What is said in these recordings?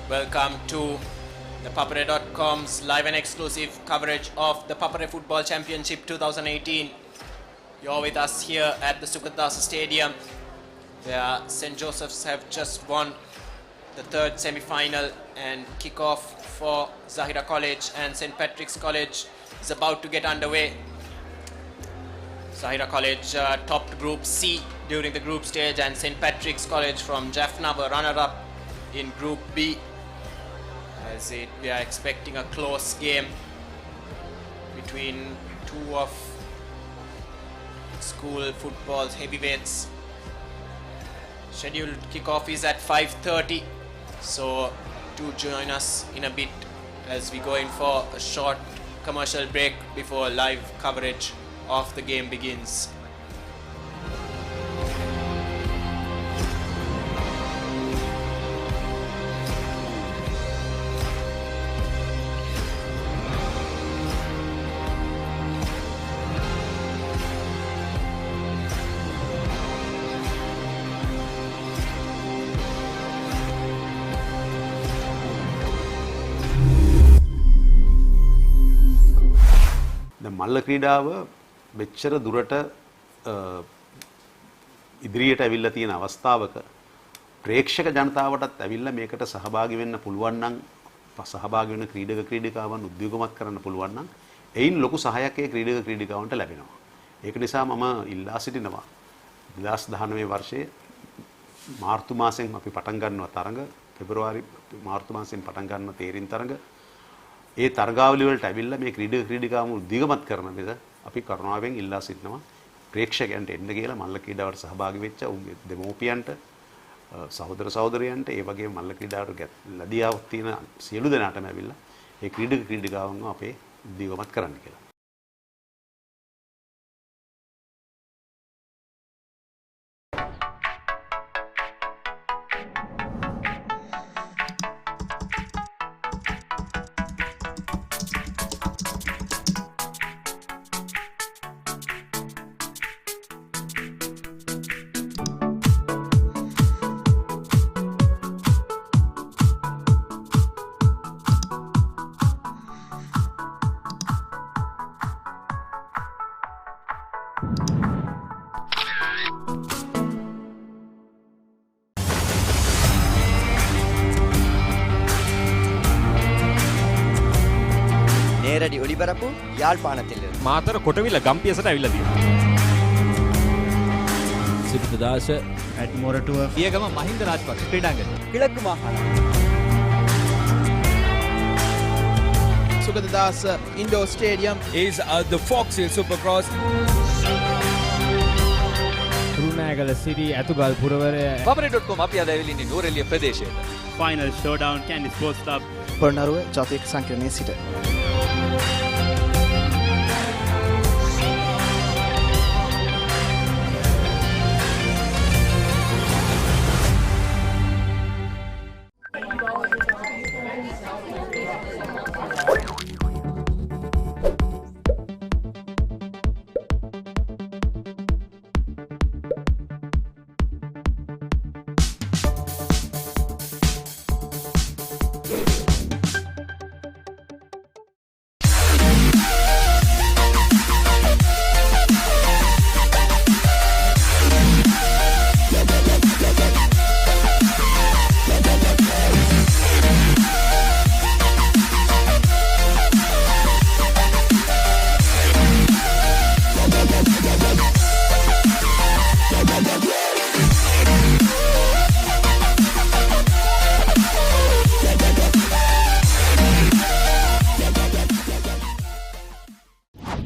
Welcome to ThePapare.com's live and exclusive coverage of the ThePapare Football Championship 2018. You're with us here at the Sugathadasa Stadium, where St. Joseph's have just won the third semi-final, and kick-off for Zahira College and St. Patrick's College is about to get underway. Zahira College topped Group C during the group stage, and St. Patrick's College from Jaffna were runner-up in Group B. We are expecting a close game between two of school football's heavyweights. Scheduled kickoff is at 5:30, so do join us in a bit as we go in for a short commercial break before live coverage of the game begins. මල්ල ක්‍රීඩාව මෙච්චර දුරට ඉදිරියට ඇවිල්ලා තියෙන අවස්ථාවක ප්‍රේක්ෂක ජනතාවටත් ඇවිල්ලා මේකට සහභාගී වෙන්න පුළුවන් නම් සහභාගී වෙන ක්‍රීඩක ක්‍රීඩිකාවන් උද්යෝගමත් කරන්න පුළුවන් නම් එයින් ලොකු සහායක් ඒ ක්‍රීඩක ක්‍රීඩිකාවන්ට ලැබෙනවා. ඒක නිසා මම ඉල්ලා සිටිනවා 2019 වර්ෂයේ මාර්තු මාසෙන් අපි පටන් ගන්නවා තරඟ, පෙබරවාරි මාර්තු මාසෙන් පටන් ගන්න තේරින් තරඟ. ඒ තරගාවලිය වලට ඇවිල්ලා මේ ක්‍රීඩක ක්‍රීඩිකාවම උද්යෝගමත් කරන ලෙස අපි කරුණාවෙන් ඉල්ලා සිටිනවා ප්‍රේක්ෂකයන්ට එන්න කියලා මල්ල ක්‍රීඩාවට සහභාගී වෙච්ච උන්ගේ දෙමෝපියන්ට, සහෝදර සහෝදරයන්ට, ඒ වගේම මල්ල ක්‍රීඩාවට ලැබියාවක් තියෙන සියලු දෙනාටම ඇවිල්ලා මේ ක්‍රීඩක ක්‍රීඩිකාවන්ව අපේ උද්යෝගමත් කරන්න කියලා. நேரடி ஒளிபரப்பு யாழ்ப்பாணத்தில் මාතර කොටවිල ගම්පියසට ඇවිල්ලා තියෙනවා. සුගතදාස ඇඩ්මොරටුව පියගම මහින්ද රාජපක්ෂ ක්‍රීඩාංගණය. கிழக்கு மாகாணம் Sugathadasa Indoor Stadium is the Fox Hill Supercross. රුණෑගල Siri ඇතුගල් පුරවරය ThePapare.com අපි අද ඇවිල්ලා ඉන්නේ නෝරෙලිය ප්‍රදේශයේ. Final showdown Kandy sports club Polonnaruwa ජාතික සංකීර්ණයේ සිට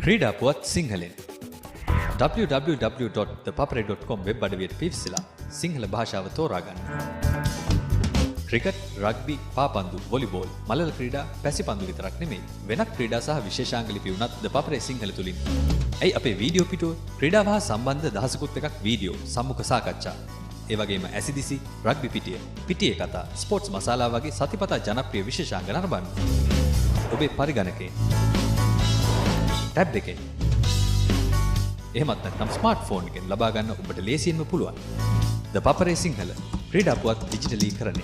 ක්‍රීඩා පුවත් සිංහලෙන් www.thepapare.com වෙබ් අඩවියට පිවිසලා සිංහල භාෂාව තෝරාගන්න. ක්‍රිකට්, රග්බි, පාපන්දු, වොලිබෝල්, මලල ක්‍රීඩා, පැසිපන්දු විතරක් නෙමෙයි වෙනත් ක්‍රීඩා සහ විශේෂාංග ලිපි වුණත් ThePapare සිංහල තුලින්. ඇයි අපේ වීඩියෝ පිටුව ක්‍රීඩාව හා සම්බන්ධ දහසකුත් එකක් වීඩියෝ, සම්මුඛ සාකච්ඡා, ඒ වගේම ඇසිදිසි, රග්බි පිටිය, පිටියේ කතා, ස්පෝර්ට්ස් මසාලා වගේ සතිපතා ජනප්‍රිය විශේෂාංග නරඹන්න. ඔබේ පරිගණකයෙන්, ටැබ් එකෙන්, එහෙමත් නැත්නම් ස්මාර්ට්ෆෝන් එකෙන් ලබා ගන්න ඔබට ලේසියෙන්ම පුළුවන්. ThePapare සිංහල ක්‍රීඩා පුවත් ඩිජිටලීකරණය.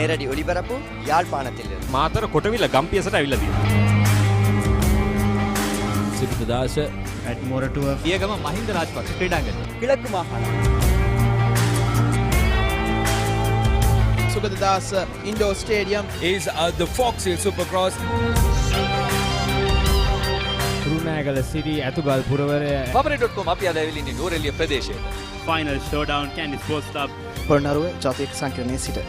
நேரடி ஒளிபரப்பு யாழ்ப்பாணத்திலிருந்து. මාතර කොටවිල ගම්පියසට ඇවිල්ලා තියෙනවා. Sugathadasa at Moratua පියගම Mahinda Rajapaksa ක්‍රීඩාංගණය. கிழக்கு மாகாணம். Sugathadasa Indoor Stadium. is the Foxhill Supercross. Kurunegala City ඇතුගල් පුරවරය papare.com අපි අද ඇවිල්ලා ඉන්නේ නෝරෙලිය ප්‍රදේශයේ. final showdown Candy Sports Club Polonnaruwa ජාතික සංකීර්ණයේ සිට.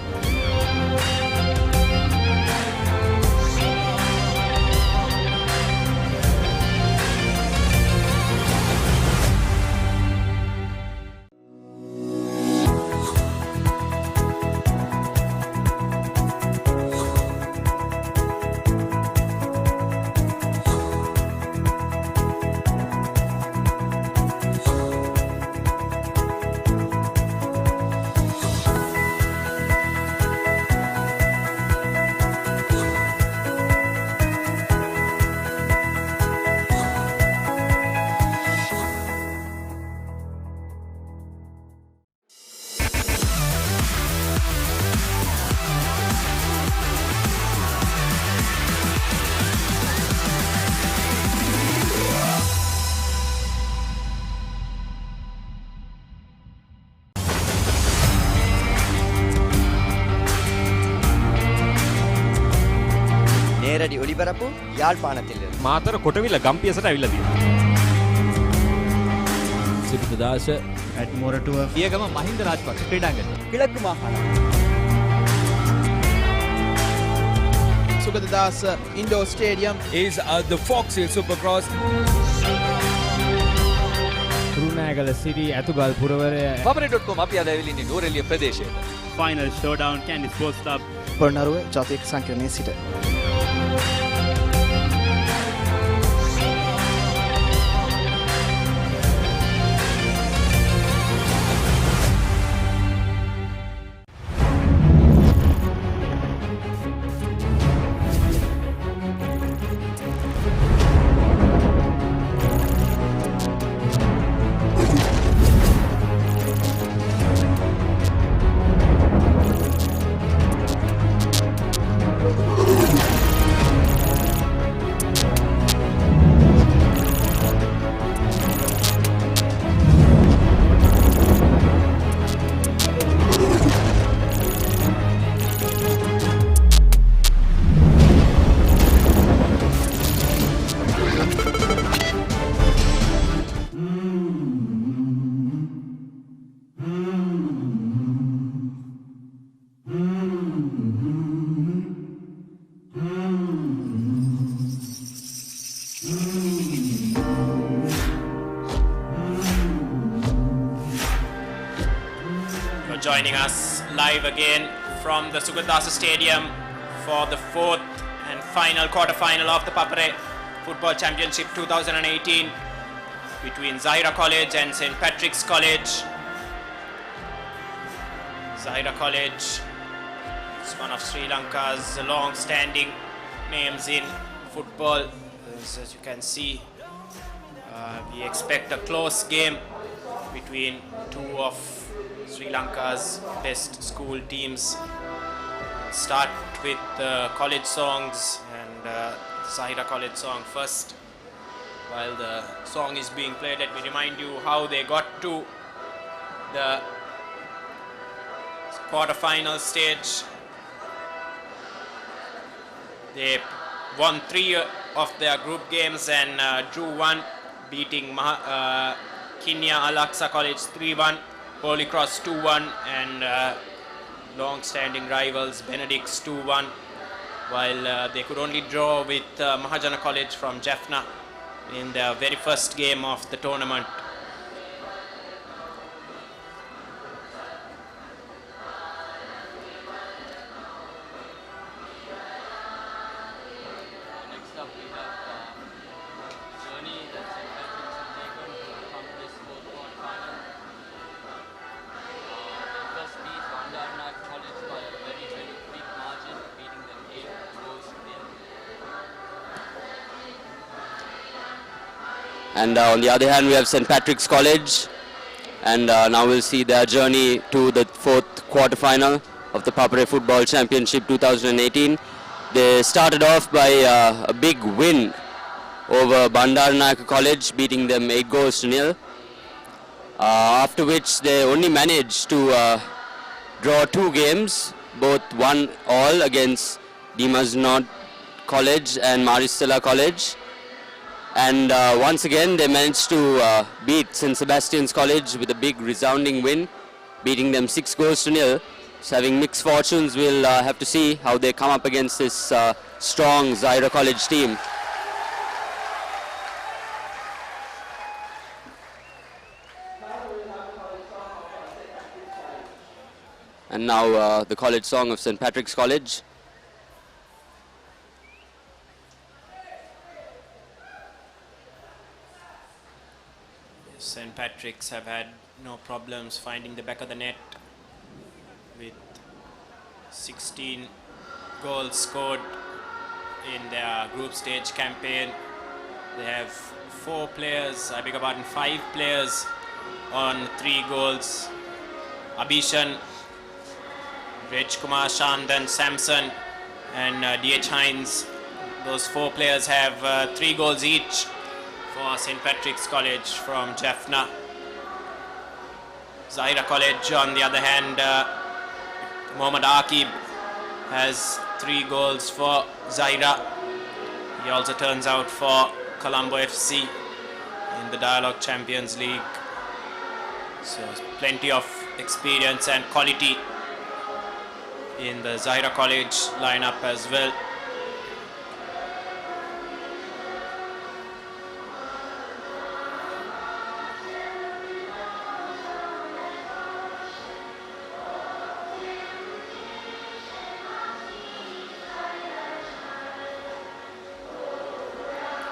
நேரடி ஒளிபரப்பு யாழ்ப்பாணத்திலிருந்து. මාතර කොටවිල ගම්පියසට ඇවිල්ලා තියෙනවා. Sugathadasa at Moratua පියගම Mahinda Rajapaksa ක්‍රීඩාංගණය. கிழக்கு மாகாணம். Sugathadasa Indoor Stadium. is the Foxhill Supercross. Kurunegala City ඇතුගල් පුරවරය papare.com අපි අද ඇවිල්ලා ඉන්නේ නෝරෙලිය ප්‍රදේශයේ. final showdown Candy Sports Club Polonnaruwa ජාතික සංකීර්ණයේ සිට. Joining us live again from the Sugathadasa Stadium for the fourth and final quarter-final of the ThePapare Football Championship 2018 between Zahira College and St. Patrick's College. Zahira College is one of Sri Lanka's long-standing names in football. As you can see, we expect a close game between two of Sri Lanka's best school teams. Start with the college songs and Zahira College song first. While the song is being played, let me remind you how they got to the quarter-final stage. They won 3 of their group games and drew 1, beating Kinya Al-Aqsa College 3-1. Holy Cross 2-1 and long-standing rivals Benedict's 2-1, while they could only draw with Mahajana College from Jaffna in their very first game of the tournament. Next up we have journey that St. Patrick's have taken to come to this fourth quarter-final. First beat Vandarnath College by a very, very big margin, beating them 8 goals to nil. And on the other hand, we have St. Patrick's College, and now we'll see their journey to the fourth quarter-final. of the ThePapare Football Championship 2018. They started off by a big win over Bandaranaike College, beating them 8 goals to nil. After which they only managed to draw 2 games, both 1-1 against Dimasnod College and Maristella College. And once again they managed to beat St. Sebastian's College with a big resounding win, beating them 6 goals to nil. So having mixed fortunes, we'll have to see how they come up against this strong Zahira College team. And now the college song of St. Patrick's College. St. Patrick's have had no problems finding the back of the net with 16 goals scored in their group stage campaign. They have 5 players on 3 goals. Abhishan, Rajkumar, Shandan, Samson and D.H. Hines. Those 4 players have 3 goals each for St. Patrick's College from Jaffna. Zahira College, on the other hand, Mohammad Aqib has 3 goals for Zahira. He also turns out for Colombo FC in the Dialogue Champions League. So plenty of experience and quality in the Zahira College lineup as well.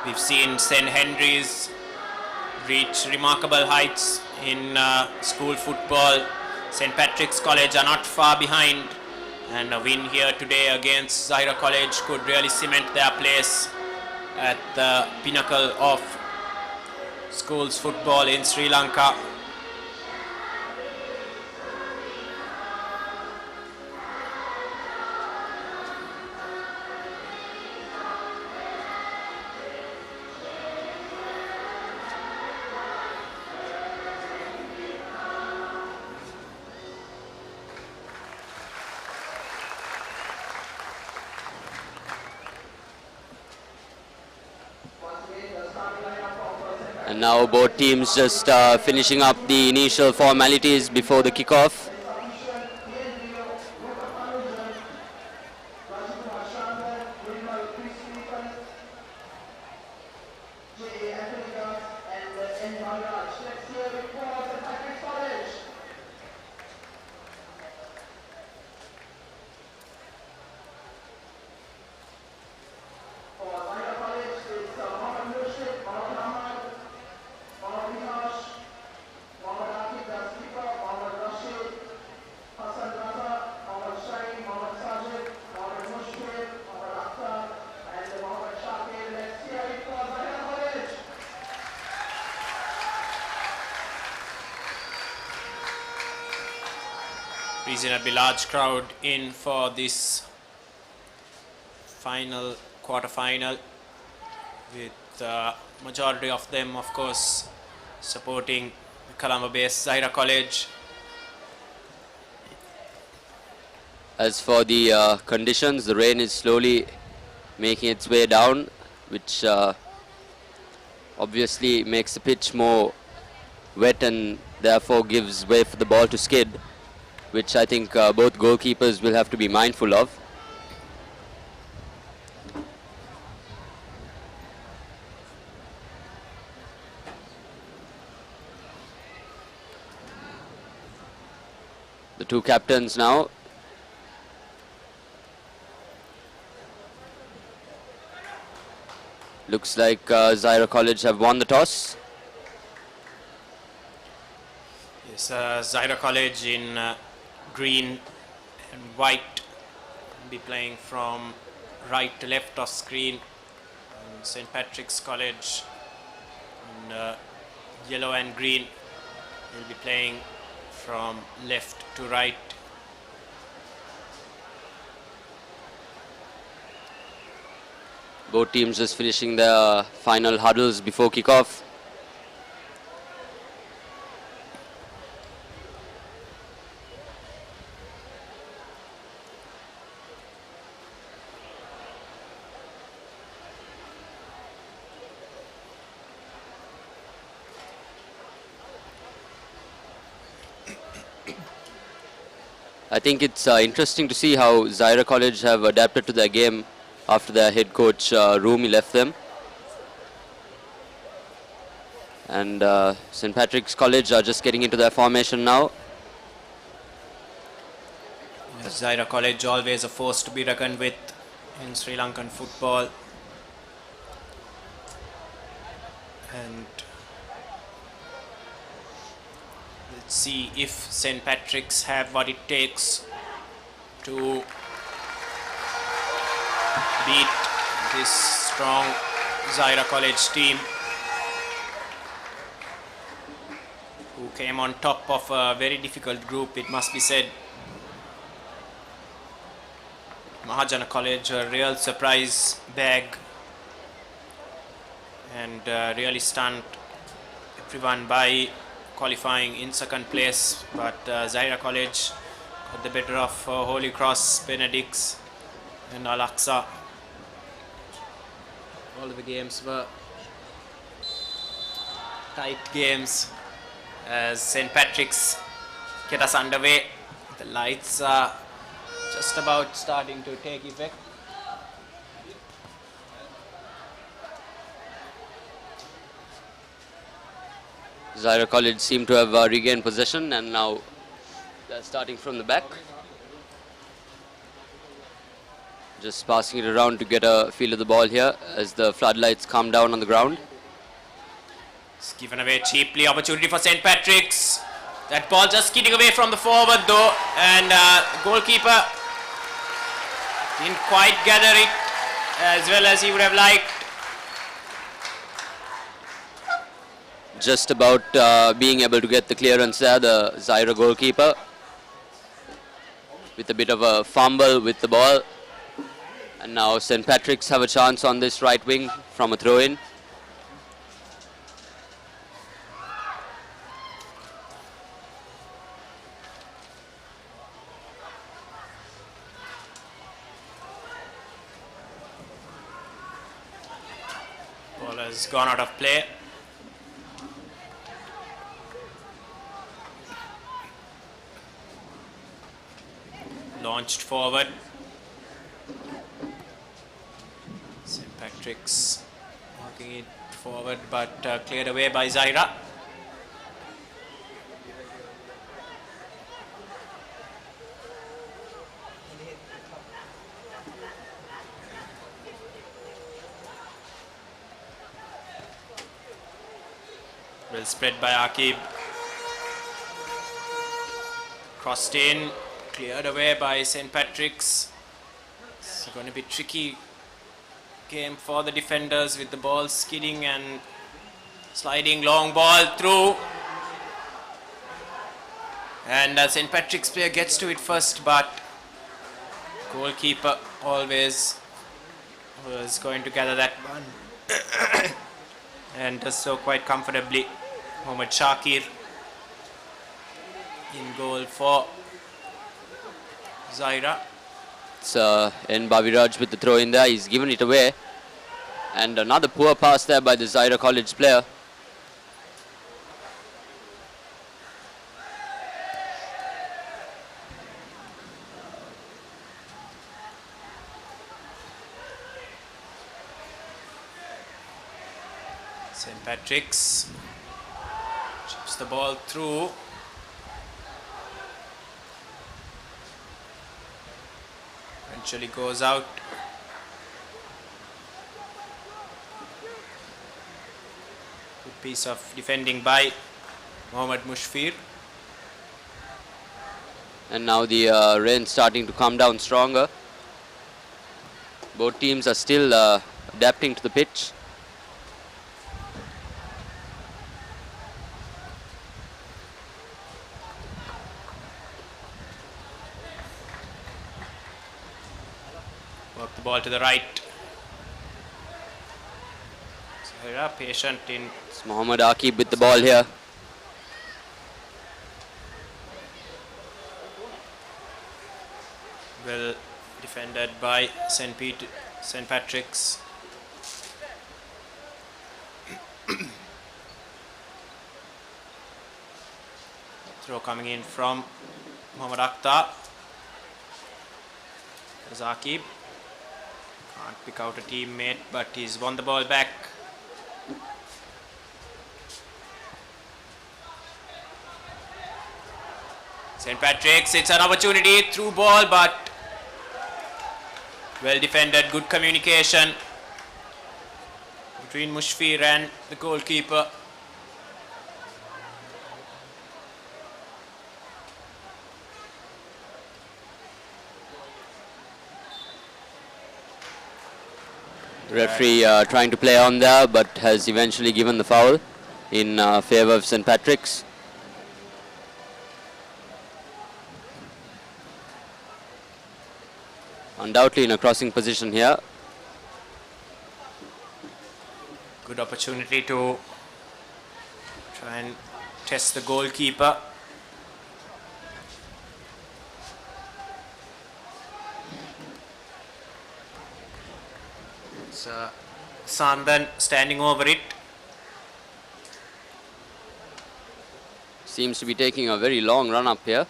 We've seen St. Henry's reach remarkable heights in school football. St. Patrick's College are not far behind, and a win here today against Zahira College could really cement their place at the pinnacle of schools football in Sri Lanka. And now both teams just finishing up the initial formalities before the kickoff. Reasonably large crowd in for this final quarter-final, with majority of them, of course, supporting Colombo-based Zahira College. As for the conditions, the rain is slowly making its way down, which obviously makes the pitch more wet and therefore gives way for the ball to skid, which I think both goalkeepers will have to be mindful of. The 2 captains now. Looks like Zahira College have won the toss. Yes, Zahira College in green and white, be playing from right to left of screen. And St. Patrick's College in yellow and green will be playing from left to right. Both teams just finishing their final huddles before kickoff. I think it's interesting to see how Zahira College have adapted to their game after their head coach Rumi left them. And St. Patrick's College are just getting into their formation now. Zahira College, always a force to be reckoned with in Sri Lankan football. And let's see if St. Patrick's have what it takes to beat this strong Zahira College team, who came on top of a very difficult group, it must be said. Mahajana College, a real surprise bag, and really stunned everyone by qualifying in second place, but Zahira College got the better of Holy Cross, Benedicts and Al-Aqsa. All of the games were tight games as St. Patrick's get us underway. The lights are just about starting to take effect. Zahira College seem to have regained possession, and now they're starting from the back. Just passing it around to get a feel of the ball here as the floodlights come down on the ground. It's given away cheaply, opportunity for St. Patrick's. That ball just skidding away from the forward though, and goalkeeper didn't quite gather it as well as he would have liked. Just about being able to get the clearance there, the Zahira goalkeeper, with a bit of a fumble with the ball. And now St. Patrick's have a chance on this right wing from a throw-in. Ball has gone out of play. Launched forward. St. Patrick's working it forward, but cleared away by Zahira. Well spread by Akib. Crossed in, cleared away by St. Patrick's. It's going to be tricky game for the defenders with the ball skidding and sliding. Long ball through. And St. Patrick's player gets to it first, but goalkeeper always was going to gather that one. And does so quite comfortably. Mohammad Shakir in goal for Zahira. It's N. Baviraj with the throw in there. He's given it away. And another poor pass there by the Zahira College player. St. Patrick's chips the ball through. Eventually goes out. Good piece of defending by Mohammad Mushfir. And now the rain starting to come down stronger. Both teams are still adapting to the pitch. Work the ball to the right. Zahira patient in. It's Mohammad Aqib with the ball here. Well defended by St. Patrick's. Throw coming in from Mohammad Akhtar. Aqib can't pick out a teammate, but he's won the ball back. St. Patrick's, it's an opportunity, through ball, but well defended, good communication between Mushfir and the goalkeeper. Referee trying to play on there, but has eventually given the foul in favour of St. Patrick's. Undoubtedly in a crossing position here. Good opportunity to try and test the goalkeeper. It's Sandan standing over it. Seems to be taking a very long run up here.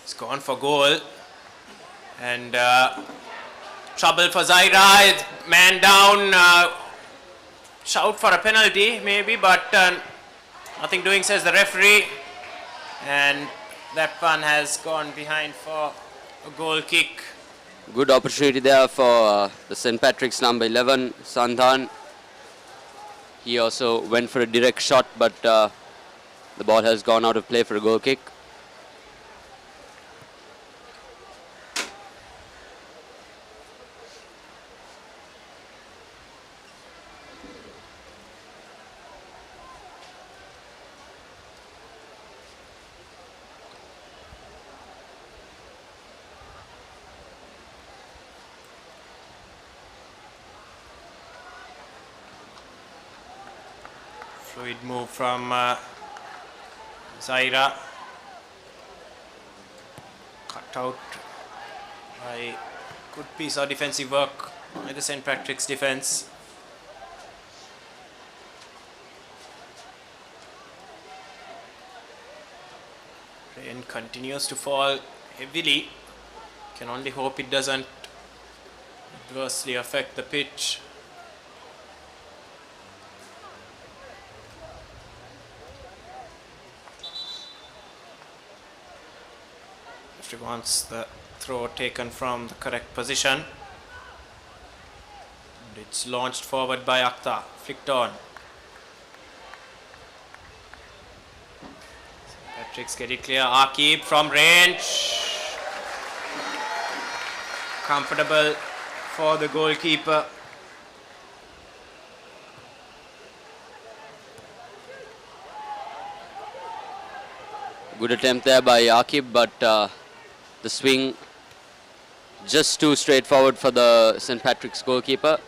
It's gone for goal. And trouble for Zahira. It's man down. Shout for a penalty maybe, but nothing doing, says the referee. And that one has gone behind for a goal kick. Good opportunity there for the St. Patrick's number 11, Santhan. He also went for a direct shot, but the ball has gone out of play for a goal kick. Fluid move from Zahira. Cut out by good piece of defensive work by the St. Patrick's defence. Rain continues to fall heavily. Can only hope it doesn't adversely affect the pitch. Wants the throw taken from the correct position. And it's launched forward by Akhtar. Flicked on. Patrick's get it clear. Aqib from range. Comfortable for the goalkeeper. Good attempt there by Aqib, but the swing just too straightforward for the St. Patrick's goalkeeper.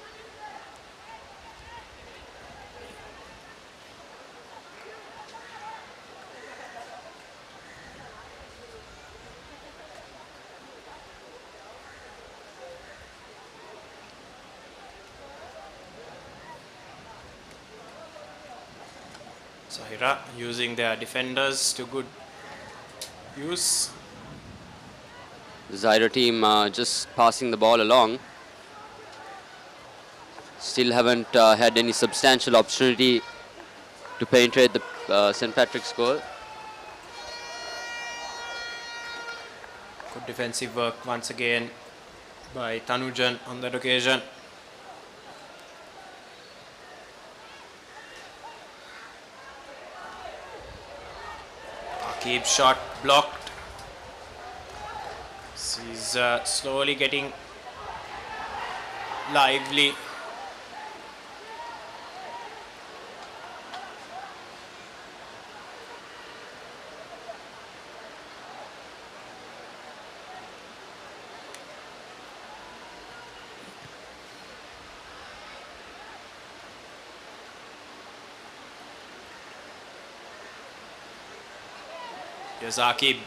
Zahira using their defenders to good use. The Zahira team just passing the ball along. Still haven't had any substantial opportunity to penetrate the St. Patrick's goal. Good defensive work once again by Tanujan on that occasion. Aqib shot blocked. He's slowly getting lively. Here's Akib.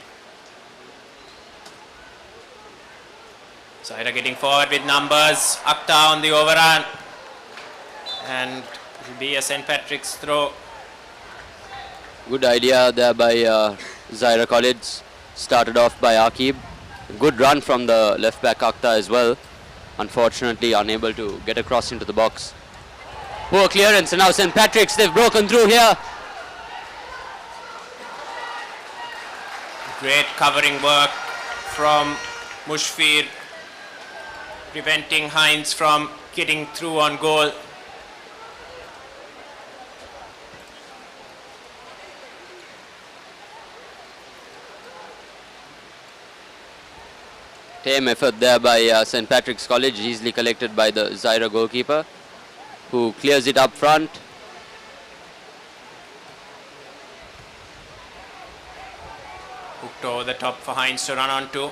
Zahira getting forward with numbers. Akhtar on the overrun. And it will be a St. Patrick's throw. Good idea there by Zahira College. Started off by Akib. Good run from the left back Akhtar as well. Unfortunately unable to get across into the box. Poor clearance, and now St. Patrick's, they've broken through here. Great covering work from Mushfir, preventing Hines from getting through on goal. Tame effort there by St. Patrick's College, easily collected by the Zahira goalkeeper, who clears it up front. Hooked over the top for Hines to run onto.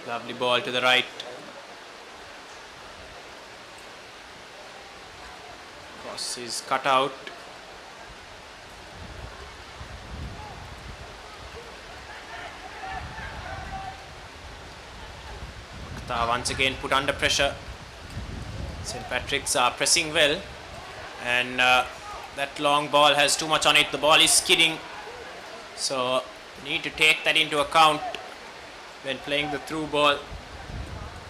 Lovely ball to the right. Cross is cut out. Akhtar once again put under pressure. St. Patrick's are pressing well, and that long ball has too much on it. The ball is skidding, so need to take that into account when playing the through ball.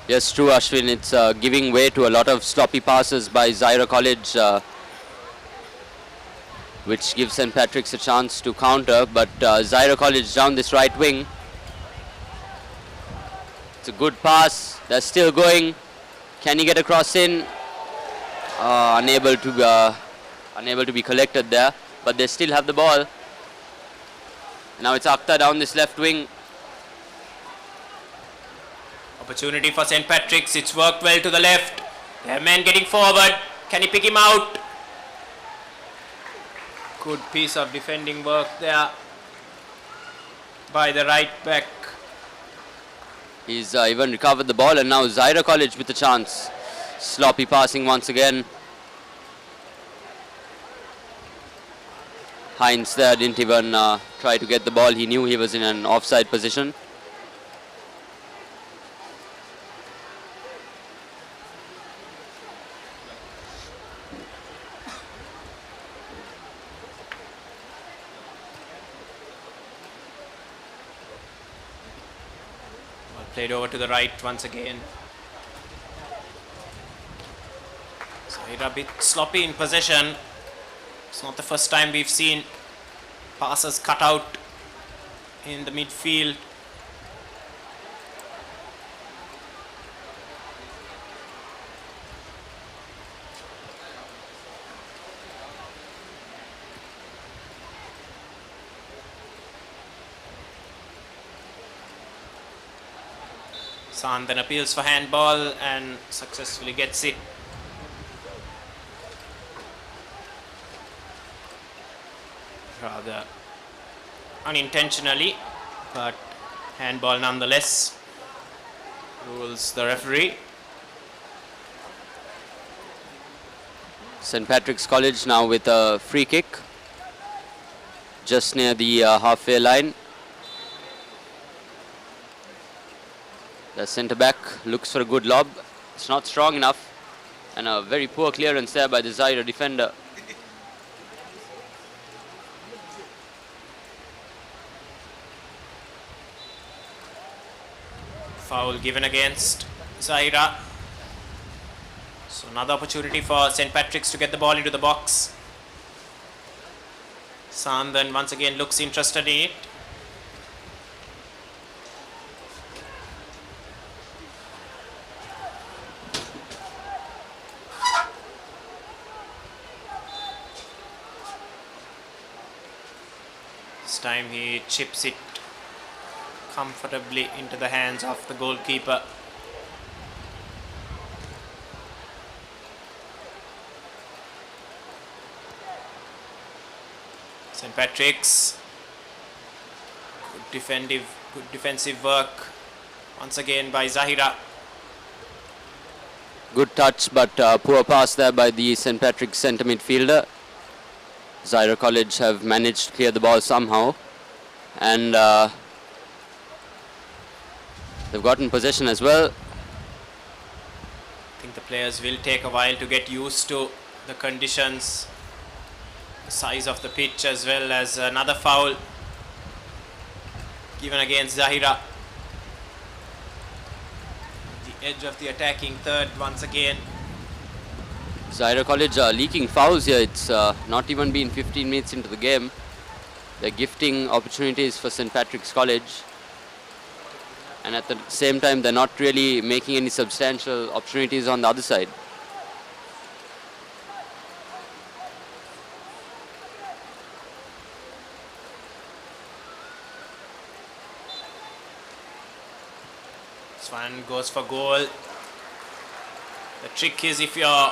Yes, true, Ashwin. It's giving way to a lot of sloppy passes by Zahira College, which gives St. Patrick's a chance to counter. But Zahira College down this right wing. It's a good pass. They're still going. Can he get across in? Unable to be collected there. But they still have the ball. Now it's Akhtar down this left wing. Opportunity for St. Patrick's. It's worked well to the left. They have men getting forward. Can he pick him out? Good piece of defending work there by the right back. He's even recovered the ball, and now Zahira College with a chance. Sloppy passing once again. Hines there didn't even try to get the ball. He knew he was in an offside position. Played over to the right once again. Zahira a bit sloppy in possession. It's not the first time we've seen passes cut out in the midfield. Sandhan appeals for handball and successfully gets it. Rather unintentionally, but handball nonetheless, rules the referee. St. Patrick's College now with a free kick just near the halfway line. The centre back looks for a good lob. It's not strong enough, and a very poor clearance there by the Zahira defender. Foul given against Zahira. So another opportunity for St. Patrick's to get the ball into the box. Sandhan once again looks interested in it. This time he chips it comfortably into the hands of the goalkeeper. St. Patrick's, good defensive work once again by Zahira. Good touch, but poor pass there by the St. Patrick's centre midfielder. Zahira College have managed to clear the ball somehow, and they've gotten possession as well. I think the players will take a while to get used to the conditions, the size of the pitch, as well as another foul given against Zahira. The edge of the attacking third once again. Zahira College are leaking fouls here. It's not even been 15 minutes into the game. They're gifting opportunities for St. Patrick's College. And at the same time, they're not really making any substantial opportunities on the other side. This one goes for goal. The trick is, if you're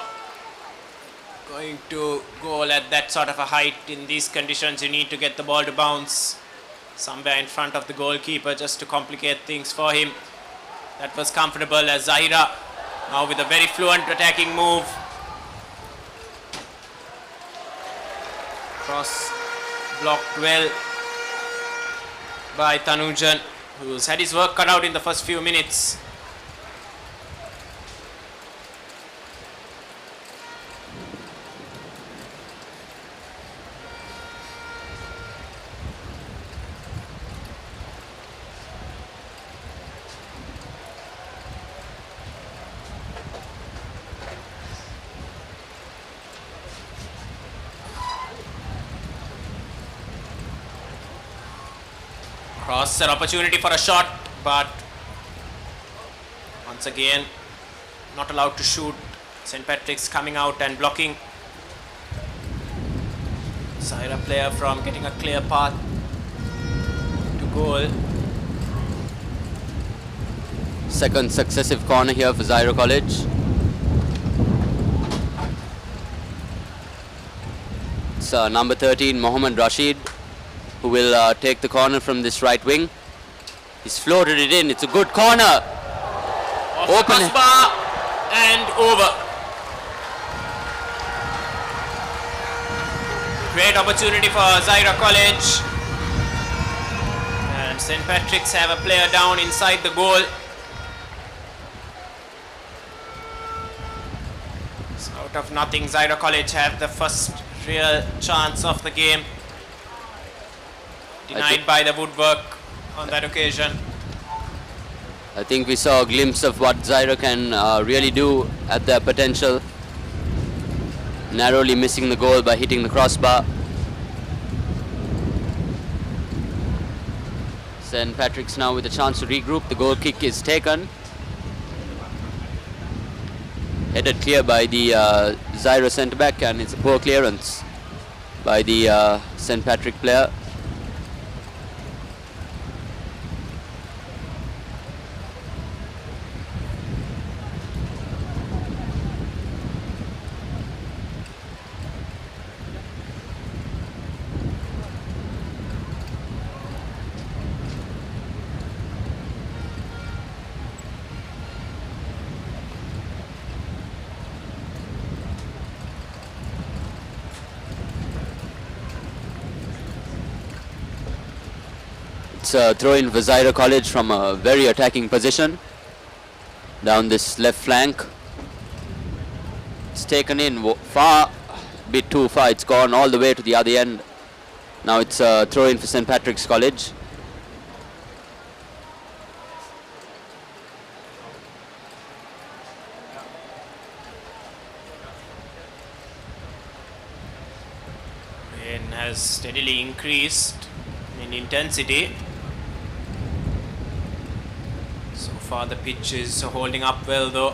going to goal at that sort of a height in these conditions, you need to get the ball to bounce somewhere in front of the goalkeeper just to complicate things for him. That was comfortable as Zahira now with a very fluent attacking move. Cross blocked well by Tanujan, who's had his work cut out in the first few minutes. Cross, an opportunity for a shot, but once again not allowed to shoot. St. Patrick's coming out and blocking Zahira player from getting a clear path to goal. Second successive corner here for Zahira College. It's number 13, Mohammed Rashid, who will take the corner from this right wing. He's floated it in. It's a good corner. Off the Open crossbar and over. Great opportunity for Zahira College. And St. Patrick's have a player down inside the goal. So out of nothing, Zahira College have the first real chance of the game. Denied by the woodwork on that occasion. I think we saw a glimpse of what Zahira can really do at their potential. Narrowly missing the goal by hitting the crossbar. St. Patrick's now with a chance to regroup. The goal kick is taken. Headed clear by the Zahira centre back, and it's a poor clearance by the St. Patrick player. It's a throw in for Zahira College from a very attacking position down this left flank. It's taken in far, bit too far. It's gone all the way to the other end. Now it's a throw in for St. Patrick's College. Rain has steadily increased in intensity. So far the pitch is holding up well though.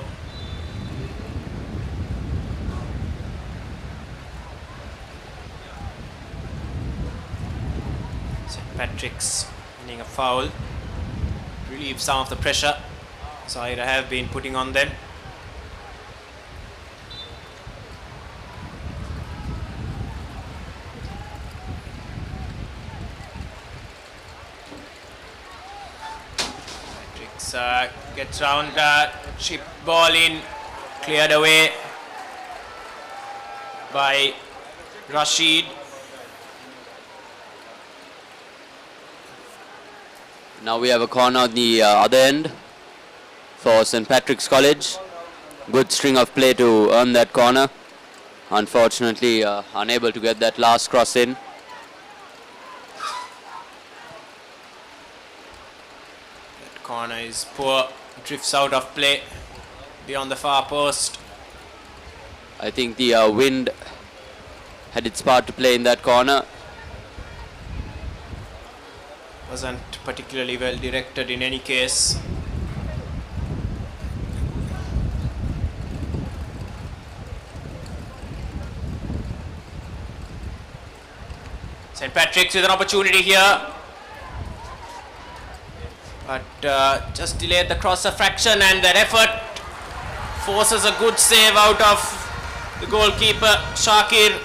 St. Patrick's winning a foul to relieve some of the pressure Zahira have been putting on them. Gets round, chip ball in, cleared away by Rashid. Now we have a corner on the other end for St. Patrick's College. Good string of play to earn that corner. Unfortunately, unable to get that last cross in. That corner is poor, drifts out of play beyond the far post. I think the wind had its part to play in that corner. Wasn't particularly well directed in any case. St. Patrick's with an opportunity here, but just delayed the cross a fraction, and that effort forces a good save out of the goalkeeper Shakir.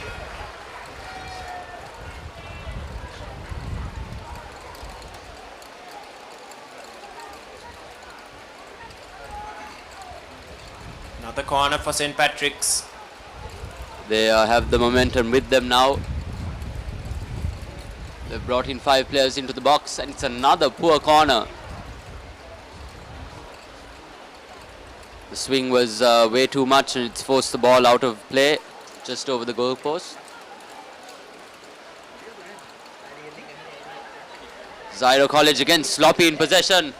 Another corner for St. Patrick's. They have the momentum with them now. They've brought in 5 players into the box, and it's another poor corner. The swing was way too much, and it's forced the ball out of play just over the goal post. Zahira College again sloppy in possession.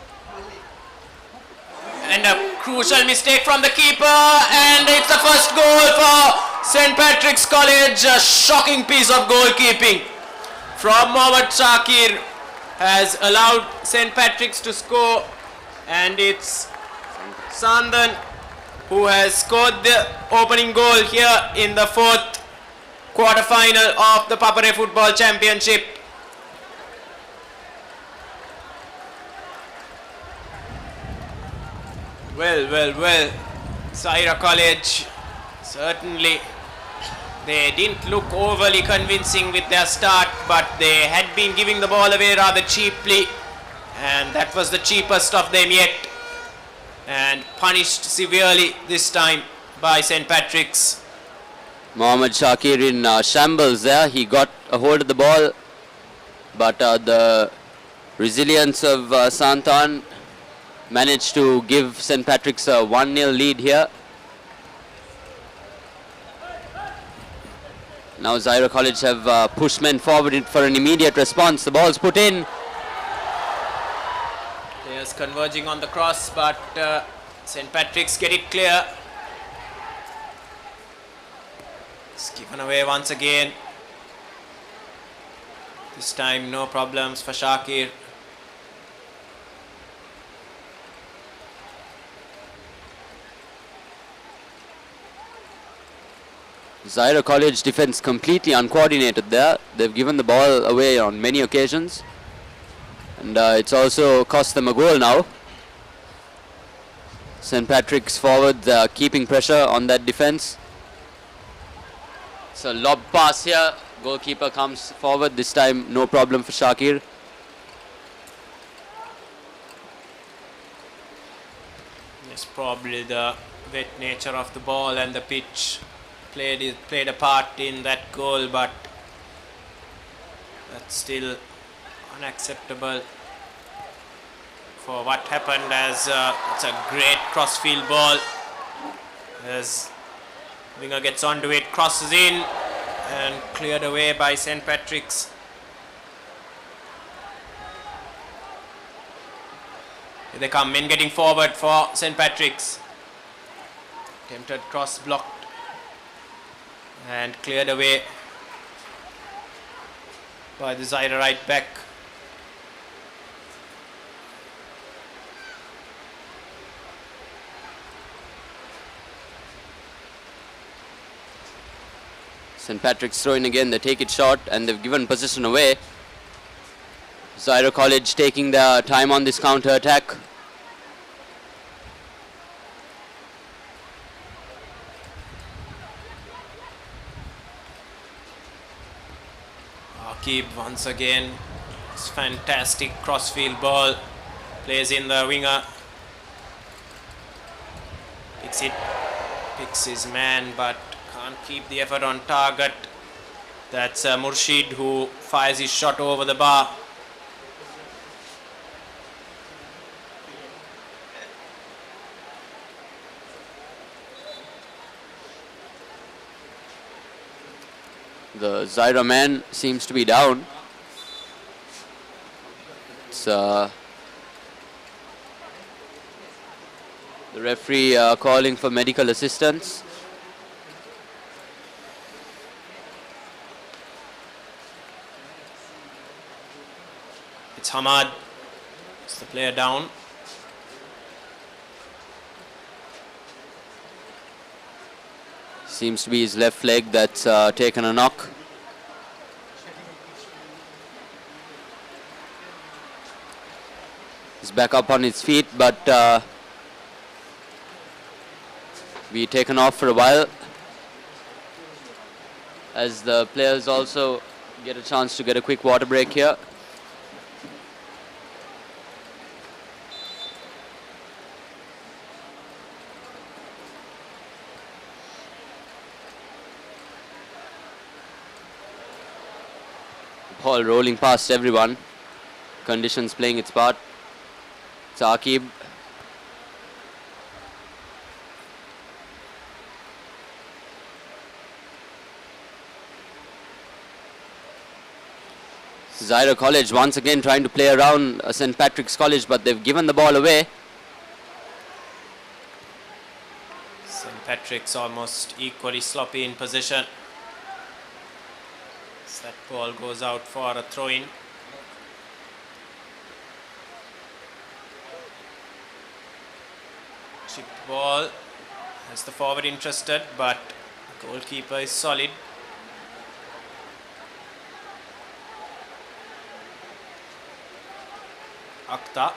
And a crucial mistake from the keeper, and it's the first goal for St. Patrick's College. A shocking piece of goalkeeping from Mohammad Shakir has allowed St. Patrick's to score, and it's Sandan who has scored the opening goal here in the 4th quarter-final of the ThePapare Football Championship. Well, Zahira College, certainly they didn't look overly convincing with their start, but they had been giving the ball away rather cheaply, and that was the cheapest of them yet, and punished severely this time by St. Patrick's. Mohammad Shakir in shambles there. He got a hold of the ball, but the resilience of Santan managed to give St. Patrick's a 1-0 lead here. Now Zahira College have pushed men forward for an immediate response. The ball's put in. Players converging on the cross, but St. Patrick's get it clear. It's given away once again. This time no problems for Shakir. Zahira College defense completely uncoordinated there. They've given the ball away on many occasions, and it's also cost them a goal now. St. Patrick's forward keeping pressure on that defense. It's a lob pass here. Goalkeeper comes forward. This time no problem for Shakir. Yes, probably the wet nature of the ball and the pitch played a part in that goal, but that's still unacceptable for what happened, as it's a great crossfield ball. As winger gets onto it, crosses in, and cleared away by St. Patrick's. Here they come, men getting forward for St. Patrick's. Attempted cross blocked and cleared away by the Zahira right back. St. Patrick's throwing again. They take it short, and they've given possession away. Zahira College taking their time on this counter attack. Akib once again, it's fantastic crossfield ball, plays in the winger, picks it Picks his man, but can't keep the effort on target. That's Murshid who fires his shot over the bar. The Zahira man seems to be down. It's the referee calling for medical assistance. It's Hamad. It's the player down. Seems to be his left leg that's taken a knock. He's back up on his feet, but be taken off for a while as the players also get a chance to get a quick water break here. Ball rolling past everyone. Conditions playing its part. It's Aqib. Zahira College once again trying to play around St. Patrick's College, but they've given the ball away. St. Patrick's almost equally sloppy in possession. That ball goes out for a throw-in. Chip ball. Has the forward interested, but the goalkeeper is solid. Akhtar.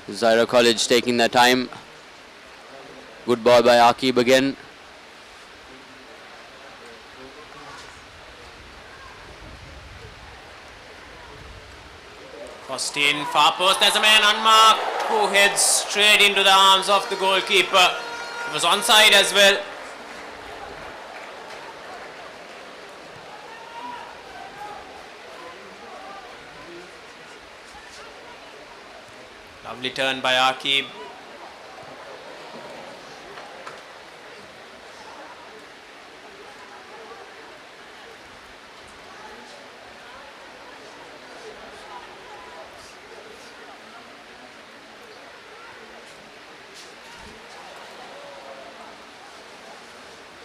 Zahira College taking their time. Good ball by Aqib again. Crossed in, far post, there's a man unmarked who heads straight into the arms of the goalkeeper. It was onside as well. Lovely turn by Aqib.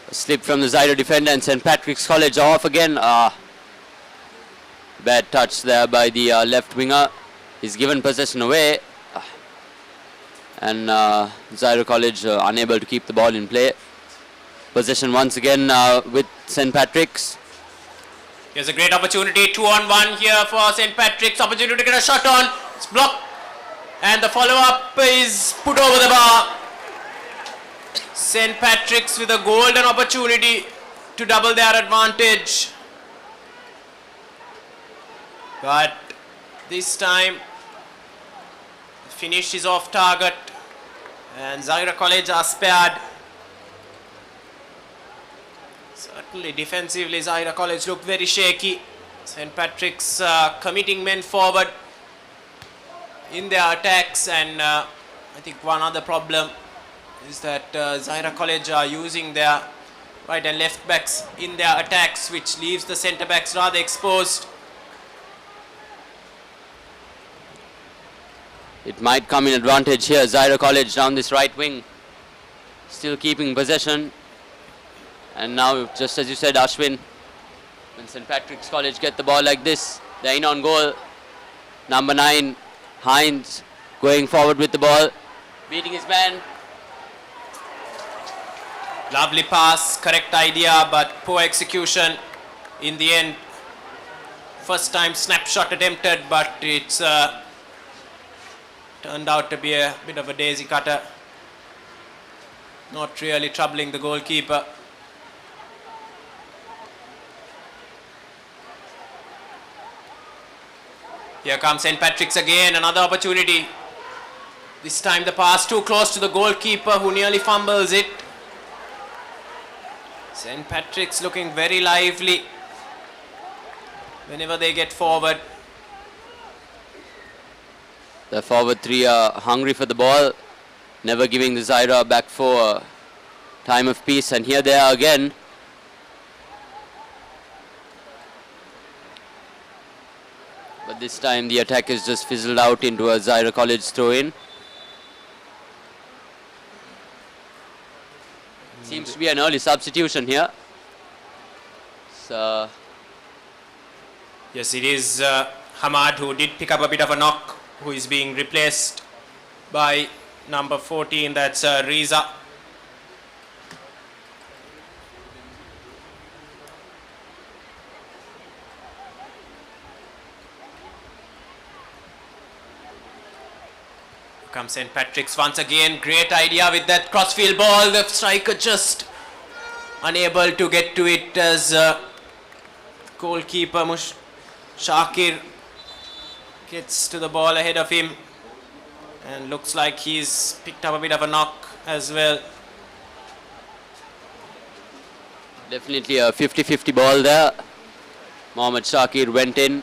A slip from the Zahira defender, and St. Patrick's College off again. Bad touch there by the left winger. He's given possession away. And Zahira College unable to keep the ball in play. Possession once again with St. Patrick's. Here's a great opportunity, 2-on-1 here for St. Patrick's. Opportunity to get a shot on. It's blocked. And the follow-up is put over the bar. St. Patrick's with a golden opportunity to double their advantage. But this time, the finish is off target. And Zahira College are spared. Certainly defensively, Zahira College looked very shaky. St. Patrick's committing men forward in their attacks, and I think one other problem is that Zahira College are using their right and left backs in their attacks, which leaves the centre backs rather exposed. It might come in advantage here. Zahira College down this right wing, still keeping possession. And now, just as you said, Ashwin, when St. Patrick's College get the ball like this, they're in on goal. Number 9, Hines, going forward with the ball, beating his man. Lovely pass, correct idea, but poor execution in the end. First time snapshot attempted, but it's turned out to be a bit of a daisy cutter. not really troubling the goalkeeper. Here comes St. Patrick's again, another opportunity. This time the pass too close to the goalkeeper, who nearly fumbles it. St. Patrick's looking very lively whenever they get forward. The forward three are hungry for the ball, never giving the Zahira back for a time of peace, and here they are again. But this time the attack is just fizzled out into a Zahira College throw-in. Seems to be an early substitution here. So Yes, it is Hamad, who did pick up a bit of a knock, who is being replaced by number 14, that's Riza. Comes St. Patrick's once again. Great idea with that crossfield ball. The striker just unable to get to it as goalkeeper Shakir gets to the ball ahead of him, and looks like he's picked up a bit of a knock as well. definitely a 50-50 ball there. Mohammad Shakir went in,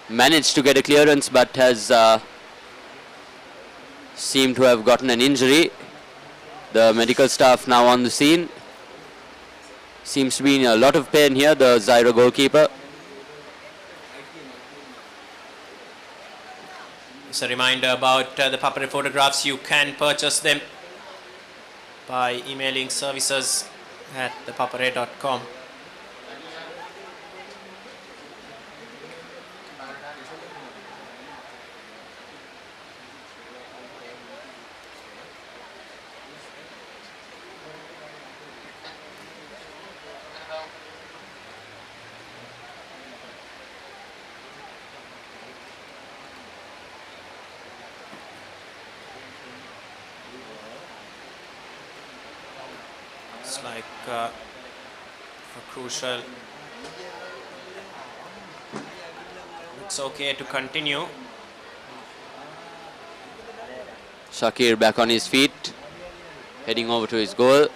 managed to get a clearance, but has seemed to have gotten an injury. The medical staff now on the scene. Seems to be in a lot of pain here, the Zahira goalkeeper. Just a reminder about the ThePapare photographs. You can purchase them by emailing services at thepapare.com. It's like for crucial. Looks okay to continue. Shakir back on his feet, heading over to his goal.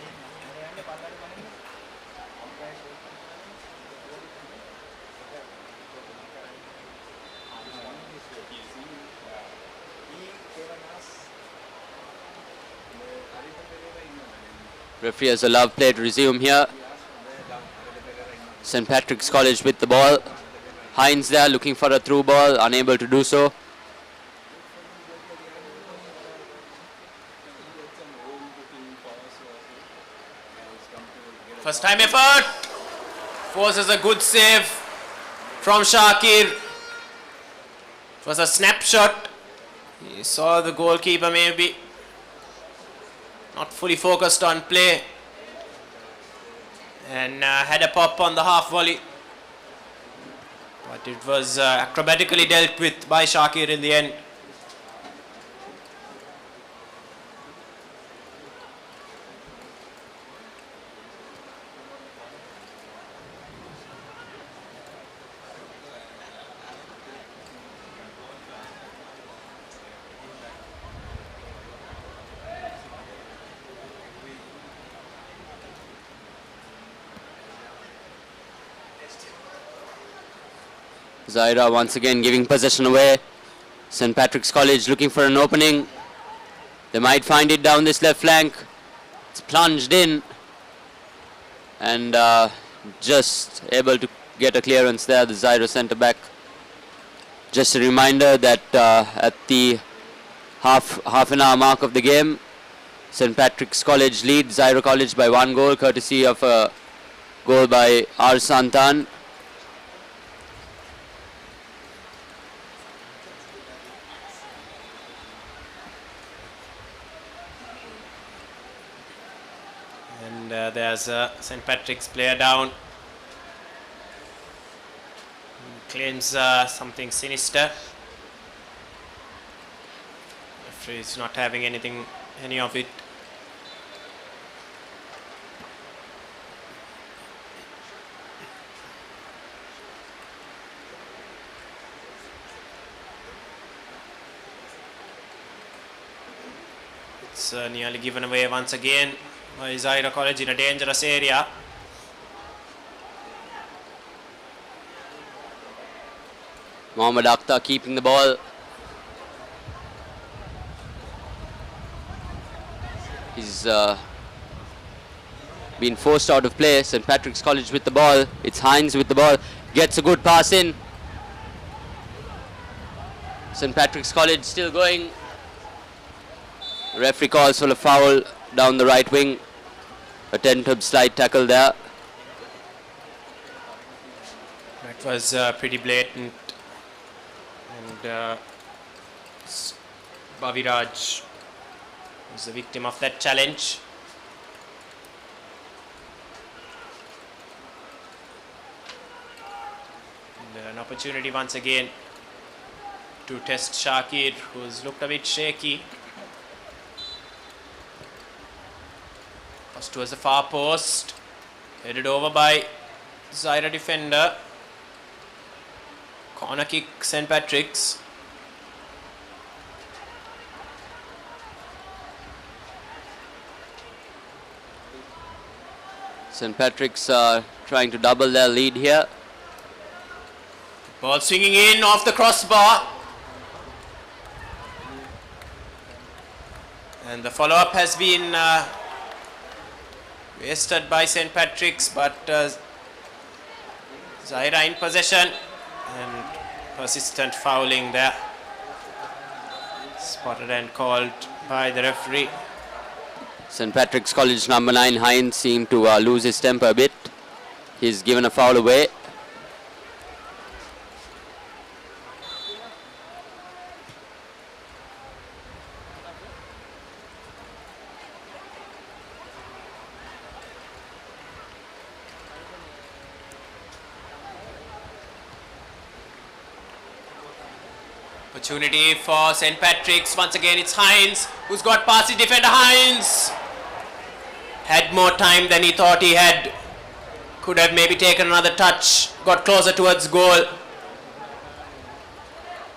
Referee has a love play to resume here. St. Patrick's College with the ball. Hines there looking for a through ball, unable to do so. First time effort. Forces a good save from Shakir. It was a snapshot. He saw the goalkeeper maybe not fully focused on play, and had a pop on the half volley, but it was acrobatically dealt with by Shakir in the end. Zahira once again giving possession away. St. Patrick's College looking for an opening. They might find it down this left flank. It's plunged in, and just able to get a clearance there, the Zahira centre back. Just a reminder that at the half an hour mark of the game, St. Patrick's College leads Zahira College by 1 goal, courtesy of a goal by R. Santan. And there's a St. Patrick's player down. He claims something sinister. Referee is not having any of it. It's nearly given away once again by Zahira College in a dangerous area. Mohammad Akhtar keeping the ball. He's been forced out of play. St. Patrick's College with the ball. It's Hines with the ball. Gets a good pass in. St. Patrick's College still going. Referee calls for a foul down the right wing. Attempted slide tackle there. That was pretty blatant. And Bhaviraj was the victim of that challenge. And an opportunity once again to test Shakir, who's looked a bit shaky. Pass towards the far post, headed over by Zahira defender. Corner kick, St. Patrick's. St. Patrick's trying to double their lead here. Ball swinging in off the crossbar. And the follow-up has been wasted by St. Patrick's, but Zahira in possession and persistent fouling there. Spotted and called by the referee. St. Patrick's College number 9 Hines seemed to lose his temper a bit. He's given a foul away. Opportunity for St. Patrick's. Once again it's Hines who's got past his defender. Hines had more time than he thought he had. Could have maybe taken another touch. Got closer towards goal.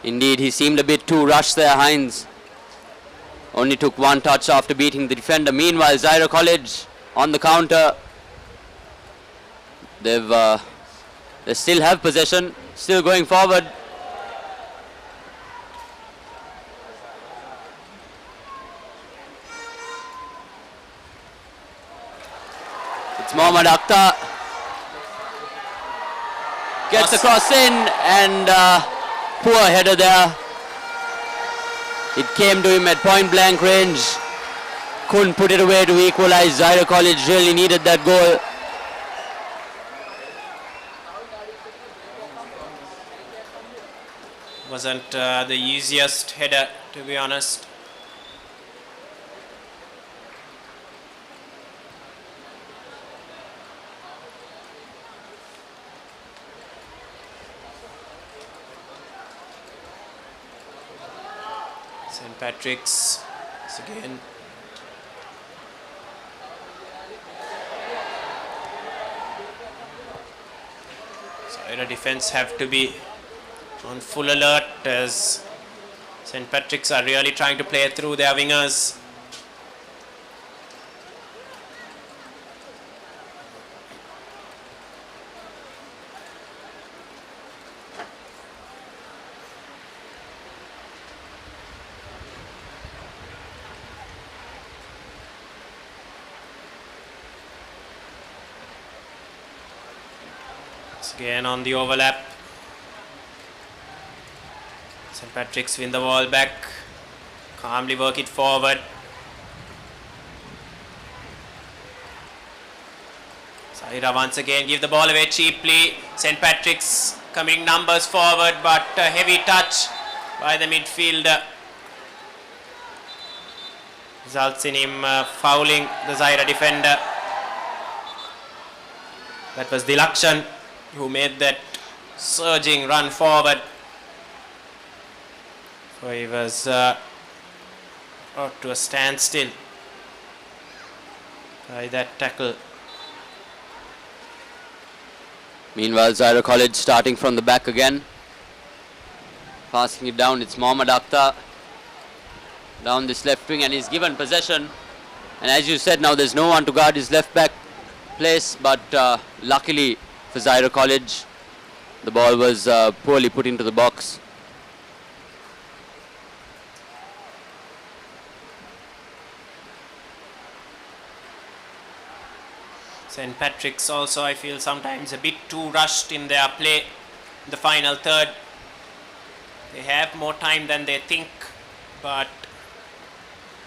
Indeed, he seemed a bit too rushed there, Hines. Only took one touch after beating the defender. Meanwhile, Zahira College on the counter. They still have possession. Still going forward. It's Mohammad Akhtar. Gets across in and poor header there. It came to him at point blank range. Couldn't put it away to equalize. Zahira College really needed that goal. Wasn't the easiest header, to be honest. St. Patrick's once again. Zahira defense have to be on full alert as St. Patrick's are really trying to play through their wingers. Again on the overlap. St. Patrick's win the ball back. Calmly work it forward. Zahira once again give the ball away cheaply. St. Patrick's coming numbers forward, but a heavy touch by the midfielder results in him fouling the Zahira defender. That was Dilakshan who made that surging run forward. So he was brought to a standstill by that tackle. Meanwhile, Zahira College starting from the back again. Passing it down, it's Mohammad Akhtar. down this left wing, and he's given possession. And as you said, now there's no one to guard his left back place, but luckily for Zahira College, the ball was poorly put into the box. St. Patrick's also, I feel, sometimes a bit too rushed in their play in the final third. They have more time than they think, but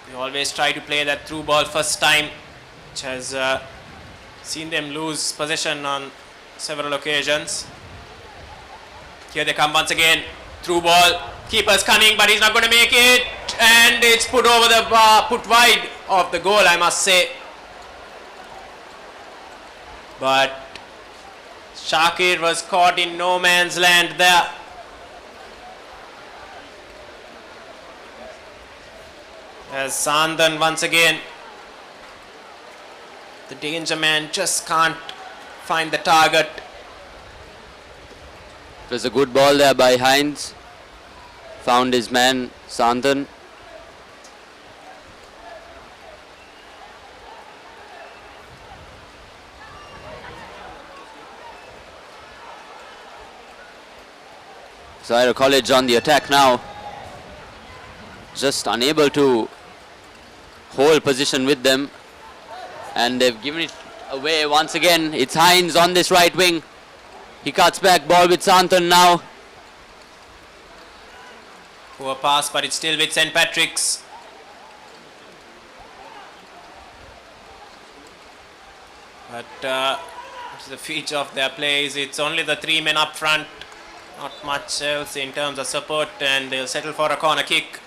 they always try to play that through ball first time, which has seen them lose possession on several occasions. Here they come once again, through ball. Keeper's cunning, but he's not going to make it, and it's put over the bar, put wide of the goal, I must say. But Shakir was caught in no man's land there. As Sandhan once again, the danger man just can't find the target. It was a good ball there by Hines. Found his man, Sandhan. Zahira College on the attack now. Just unable to hold position with them. And they've given it away once again. It's Hines on this right wing. He cuts back, ball with Santhan now. Poor pass, but it's still with St. Patrick's. But the feature of their play is it's only the three men up front. Not much else in terms of support, and they'll settle for a corner kick.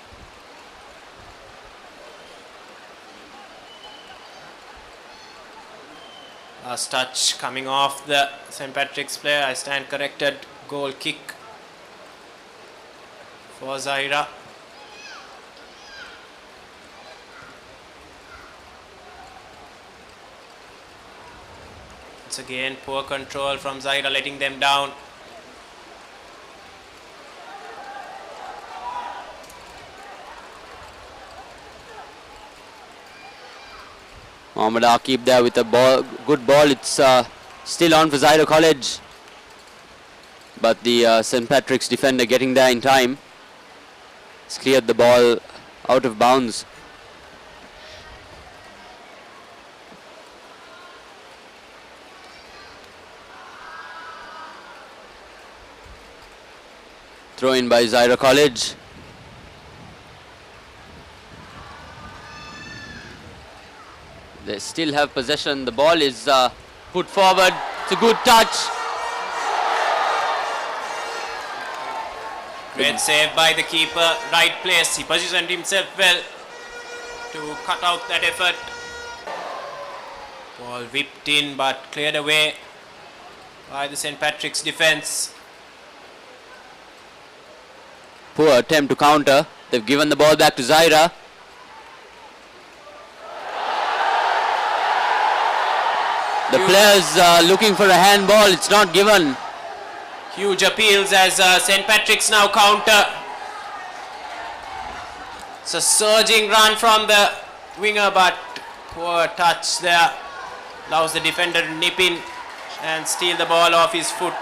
Last touch coming off the St. Patrick's player. I stand corrected. Goal kick for Zahira. Once again, poor control from Zahira, letting them down. Mohammad Aqib there with a ball, good ball. It's still on for Zahira College. But the St. Patrick's defender getting there in time. It's cleared the ball out of bounds. Throw in by Zahira College. They still have possession. The ball is put forward. It's a good touch. Great save by the keeper. Right place. He positioned himself well to cut out that effort. Ball whipped in but cleared away by the St. Patrick's defence. Poor attempt to counter. They've given the ball back to Zahira. The players looking for a handball. It's not given. Huge appeals as St. Patrick's now counter. It's a surging run from the winger, but poor touch there. Allows the defender to nip in and steal the ball off his foot.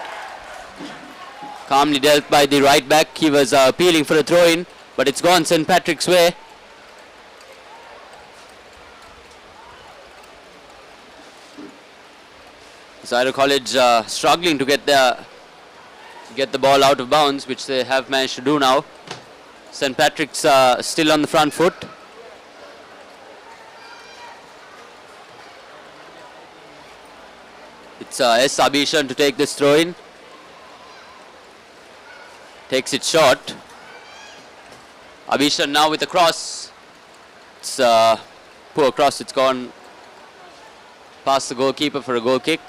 Calmly dealt by the right back. He was appealing for a throw-in, but it's gone St. Patrick's way. Zahira College struggling to get the ball out of bounds, which they have managed to do now. St. Patrick's still on the front foot. It's S. Abhishan to take this throw in. Takes it short. Abhishan now with a cross. It's a poor cross. It's gone past the goalkeeper for a goal kick.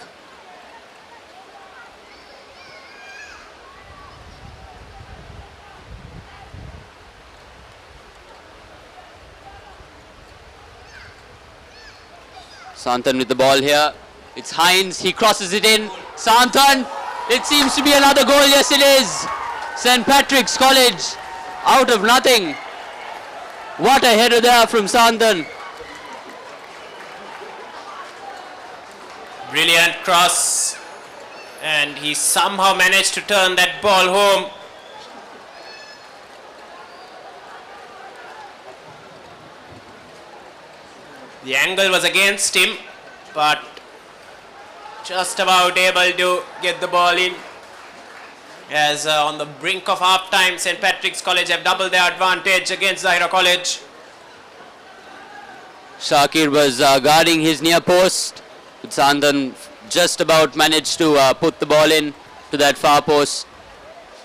Santhan with the ball here. It's Hines. He crosses it in. Santhan. It seems to be another goal. Yes, it is. St. Patrick's College out of nothing. What a header there from Santhan. Brilliant cross, and he somehow managed to turn that ball home. The angle was against him, but just about able to get the ball in. As on the brink of half time, St. Patrick's College have doubled their advantage against Zahira College. Shakir was guarding his near post. Santhan just about managed to put the ball in to that far post.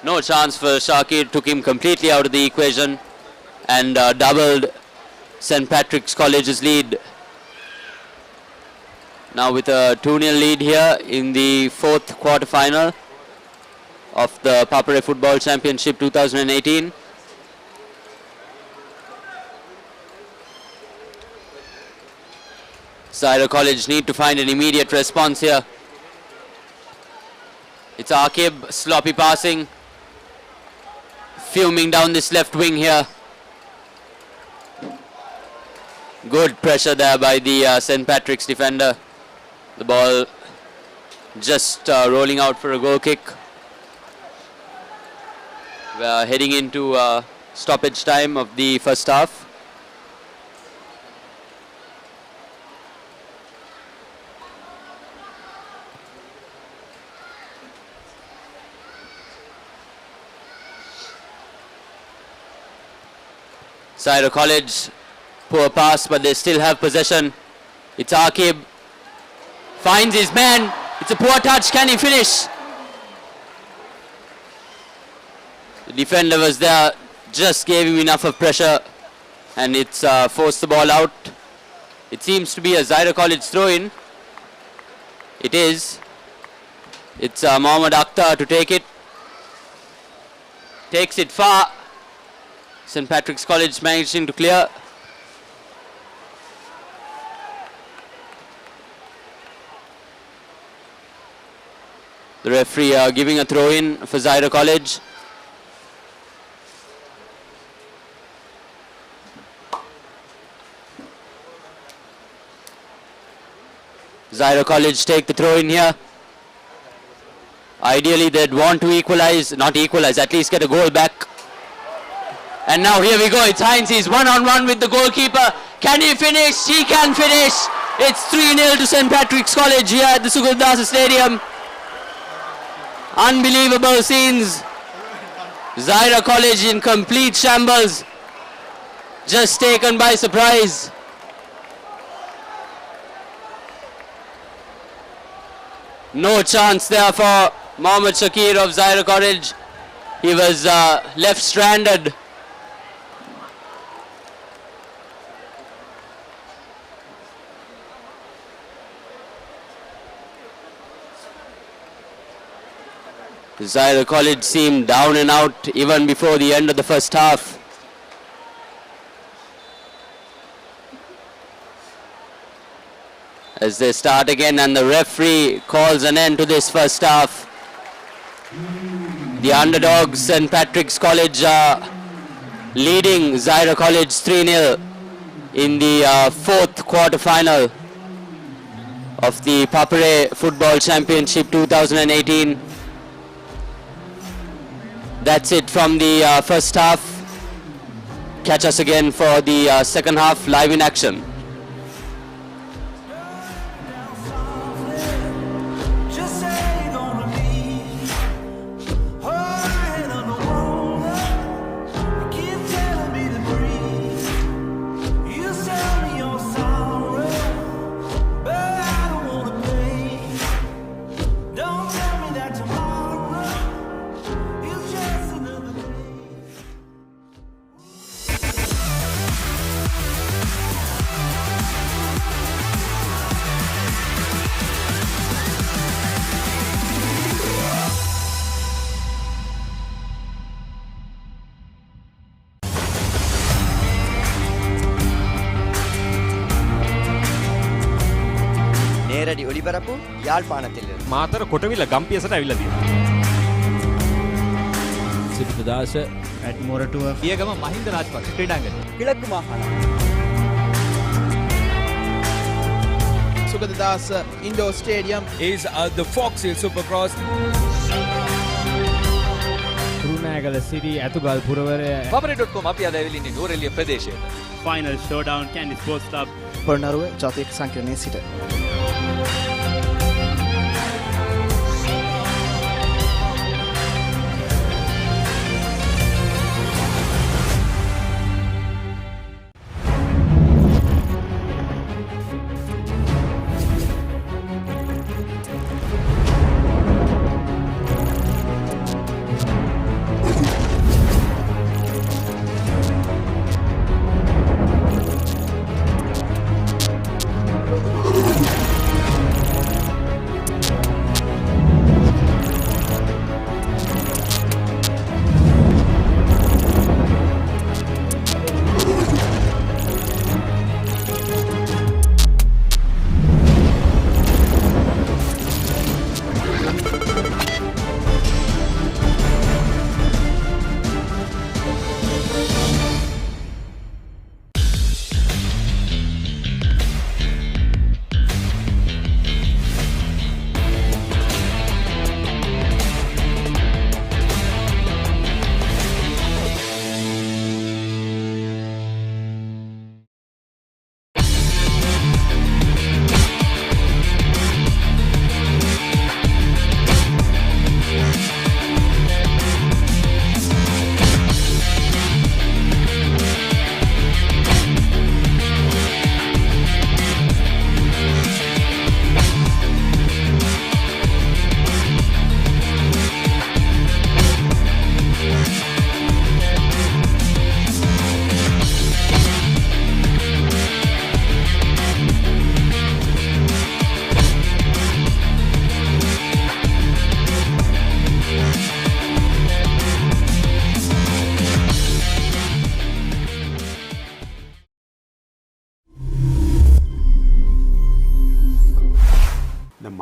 No chance for Shakir, took him completely out of the equation and doubled St. Patrick's College's lead. Now with a 2-0 lead here in the fourth quarter final of the ThePapare Football Championship 2018. Zahira College need to find an immediate response here. It's Akib, sloppy passing, fuming down this left wing here. Good pressure there by the St. Patrick's defender. The ball just rolling out for a goal kick. We are heading into stoppage time of the first half. Zahira College, poor pass, but they still have possession. It's Akib, finds his man. It's a poor touch. Can he finish? The defender was there, just gave him enough of pressure, and it's forced the ball out. It seems to be a Zahira College throw-in. It is. It's Mohammad Akhtar to take it. Takes it far. St. Patrick's College managing to clear. The referee giving a throw-in for Zahira College. Zahira College take the throw-in here. Ideally they'd want to equalize, not equalize, at least get a goal back. And now here we go, it's Heinz, he's one-on-one with the goalkeeper. Can he finish? He can finish. It's 3-0 to St. Patrick's College here at the Sugathadasa Stadium. Unbelievable scenes. Zahira College in complete shambles. Just taken by surprise. No chance there for Mohammad Shakir of Zahira College. He was left stranded. Zahira College seemed down and out even before the end of the first half. As they start again and the referee calls an end to this first half. The underdogs, St. Patrick's College, leading Zahira College 3-0 in the fourth quarter final of the ThePapare Football Championship 2018. That's it from the first half. Catch us again for the second half live in action. நேரடி ஒளிபரப்பு யாழ்ப்பாணத்திலிருந்து. මාතර කොටවිල ගම්පියසට ඇවිල්ලා තියෙනවා. Sugathadasa at Moratuwa පියගම Mahinda Rajapaksa ක්‍රීඩාංගණය. கிழக்கு மாகாணம் Sugathadasa Indoor Stadium, is the Fox Hill Supercross. Kurunagala City ඇතුගල් පුරවරය papare.com අපි අද ඇවිල්ලා ඉන්නේ නුවරඑළිය ප්‍රදේශයේ. final showdown Candy Sports Club Polonnaruwa ජාතික සංකීර්ණයේ සිට.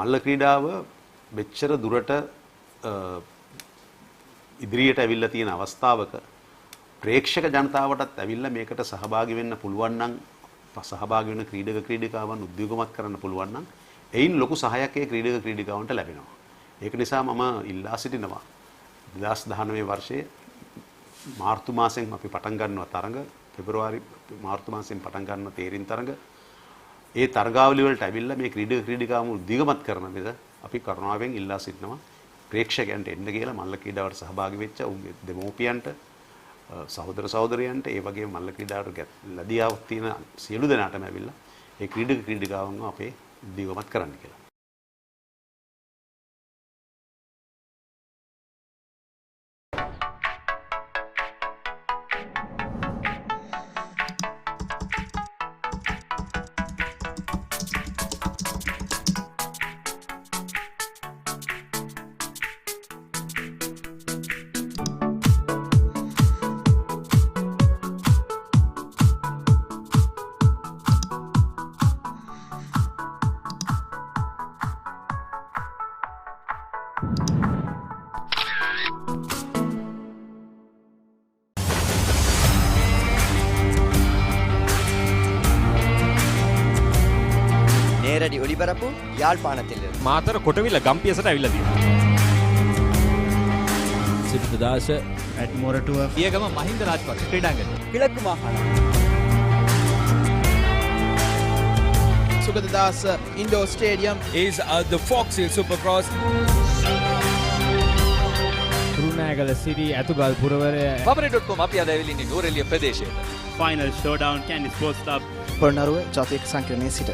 මල්ල ක්‍රීඩාව මෙච්චර දුරට ඉදිරියට ඇවිල්ලා තියෙන අවස්ථාවක ප්‍රේක්ෂක ජනතාවටත් ඇවිල්ලා මේකට සහභාගී වෙන්න පුළුවන් නම් සහභාගී වෙන ක්‍රීඩක ක්‍රීඩිකාවන් උද්යෝගමත් කරන්න පුළුවන් නම් එයින් ලොකු සහායක් ඒ ක්‍රීඩක ක්‍රීඩිකාවන්ට ලැබෙනවා. ඒක නිසා මම ඉල්ලා සිටිනවා 2019 වර්ෂයේ මාර්තු මාසෙන් අපි පටන් ගන්නවා තරඟ පෙබරවාරි මාර්තු මාසෙන් පටන් ගන්න තේරින් තරඟ ඒ තරගාවලිය වලට ඇවිල්ලා මේ ක්‍රීඩක ක්‍රීඩිකාවුන් උද්දීගමත් කරන විට අපි කරුණාවෙන් ඉල්ලා සිටිනවා ප්‍රේක්ෂකයන්ට එන්න කියලා මල්ල ක්‍රීඩාවට සහභාගී වෙච්ච උන්ගේ දෙමෝපියන්ට සහෝදර සහෝදරයන්ට ඒ වගේම මල්ල ක්‍රීඩාවට ලැබියාවක් තියෙන සියලු දෙනාටම ඇවිල්ලා ඒ ක්‍රීඩක ක්‍රීඩිකාවන්ව අපේ උද්දීගමත් කරන්න කියලා. நேரடி ஒளிபரப்பு யாழ்ப்பாணத்திலிருந்து මාතර කොටවිල ගම්පියසට ඇවිල්ලා තියෙනවා. Sugathadasa at Moratuwa පියගම Mahinda Rajapaksa ක්‍රීඩාංගණය. கிழக்கு மாகாணம் Sugathadasa Indoor Stadium, is the Fox Hill Supercross. Kurunagala City ඇතුගල් පුරවරය papare.com අපි අද ඇවිල්ලා ඉන්නේ නුවරඑළිය ප්‍රදේශයේ. final showdown Candy Sports Club Polonnaruwa ජාතික සංකීර්ණයේ සිට.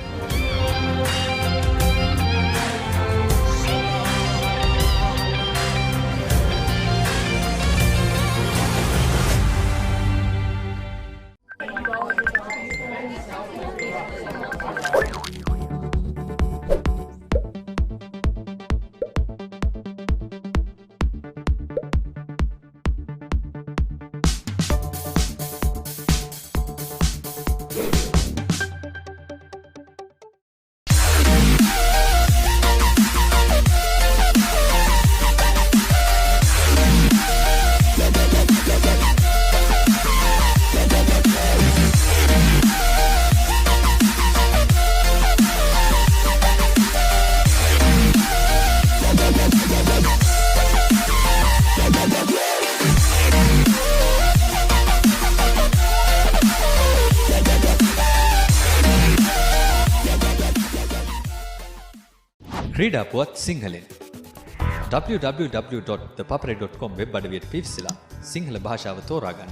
ක්‍රීඩා පුවත් සිංහලෙන් www.thepapare.com වෙබ් අඩවියට පිවිසලා සිංහල භාෂාව තෝරාගන්න.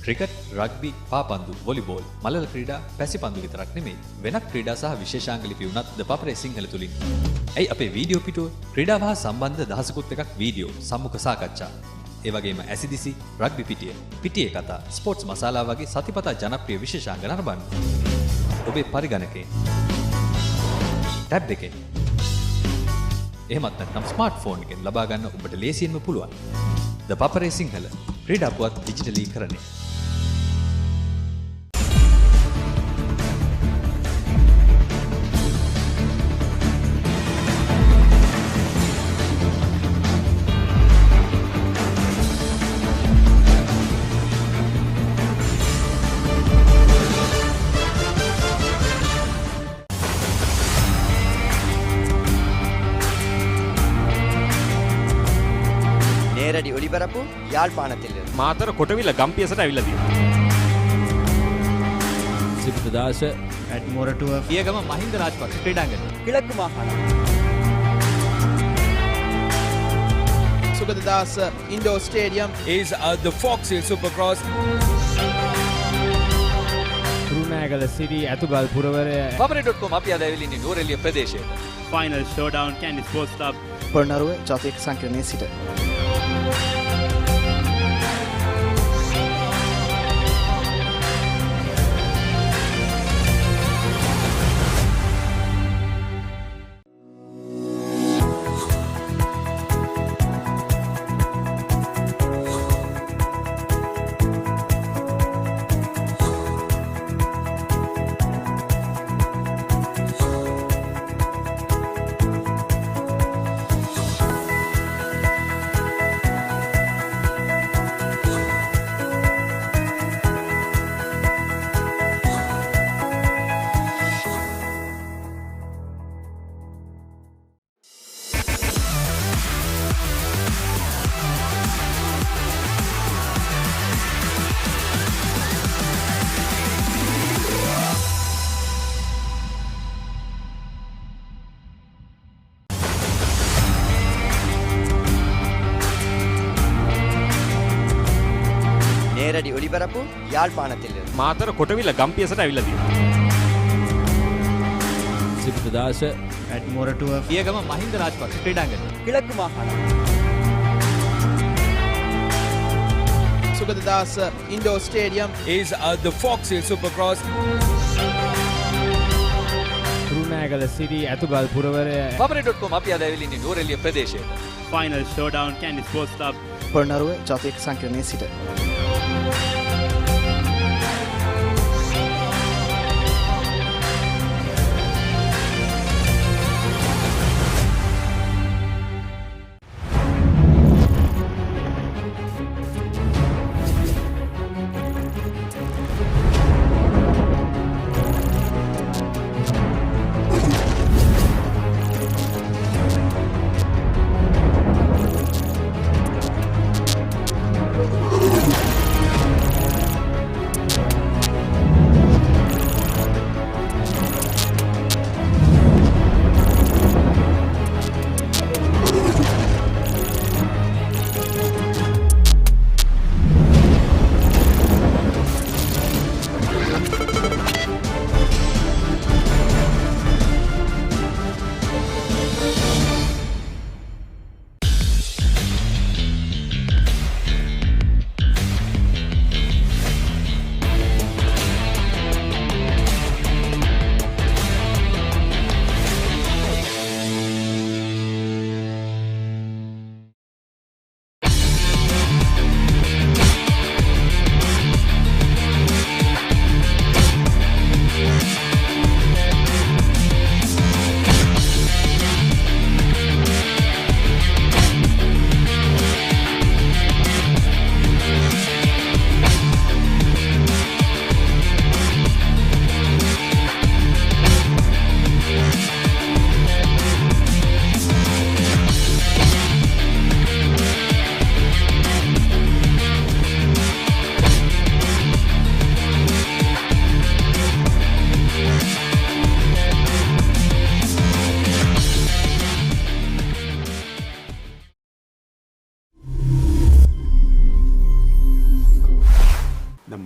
ක්‍රිකට්, රග්බි, පාපන්දු, වොලිබෝල්, මලල ක්‍රීඩා, පැසිපන්දු විතරක් නෙමෙයි වෙනත් ක්‍රීඩා සහ විශේෂාංග ලිපි උනත් The Papare සිංහල තුලින්. ඇයි අපේ වීඩියෝ පිටුව ක්‍රීඩාව හා සම්බන්ධ දහසකුත් එකක් වීඩියෝ, සම්මුඛ සාකච්ඡා. ඒ වගේම ඇසිදිසි, රග්බි පිටිය, පිටියේ කතා, ස්පෝර්ට්ස් මසාලා වගේ සතිපතා ජනප්‍රිය විශේෂාංග නරඹන්න. ඔබේ පරිගණකයෙන්, ටැබ් එකෙන්, එහෙමත් නැත්නම් ස්මාර්ට්ෆෝන් එකෙන් ලබා ගන්න ඔබට ලේසියෙන්ම පුළුවන්. The Papare සිංහල ක්‍රීඩා පුවත් ඩිජිටලීකරණය. நேரடி ஒளிபரப்பு யாழ்ப்பாணத்திலிருந்து මාතර කොටවිල ගම්පියසට ඇවිල්ලා තියෙනවා. Sugathadasa ඇට් මොරටුව පියගම මහින්ද රාජපක්ෂ ක්‍රීඩාංගණය. கிழக்கு மாகாணம் Sugathadasa Indoor Stadium is the Fox Hill Supercross. Kurunegala සිටි ඇතුගල් පුරවරය papare.com අපි අද ඇවිල්ලා ඉන්නේ නුවරඑළිය ප්‍රදේශයේ. Final showdown Kandy sports club Polonnaruwa ජාතික සංකීර්ණයේ සිට நேரடி ஒளிபரப்பு யாழ்ப்பாணத்திலிருந்து මාතර කොටවිල ගම්පියසට ඇවිල්ලා තියෙනවා. Sugathadasa ඇට් මොරටුව පියගම මහින්ද රාජපක්ෂ ක්‍රීඩාංගණය. கிழக்கு மாகாணம் Sugathadasa Indoor Stadium is the Fox Hill Supercross. Kurunegala සිටි ඇතුගල් පුරවරය papare.com අපි අද ඇවිල්ලා ඉන්නේ නුවරඑළිය ප්‍රදේශයේ. Final showdown Kandy sports club Polonnaruwa ජාතික සංකීර්ණයේ සිට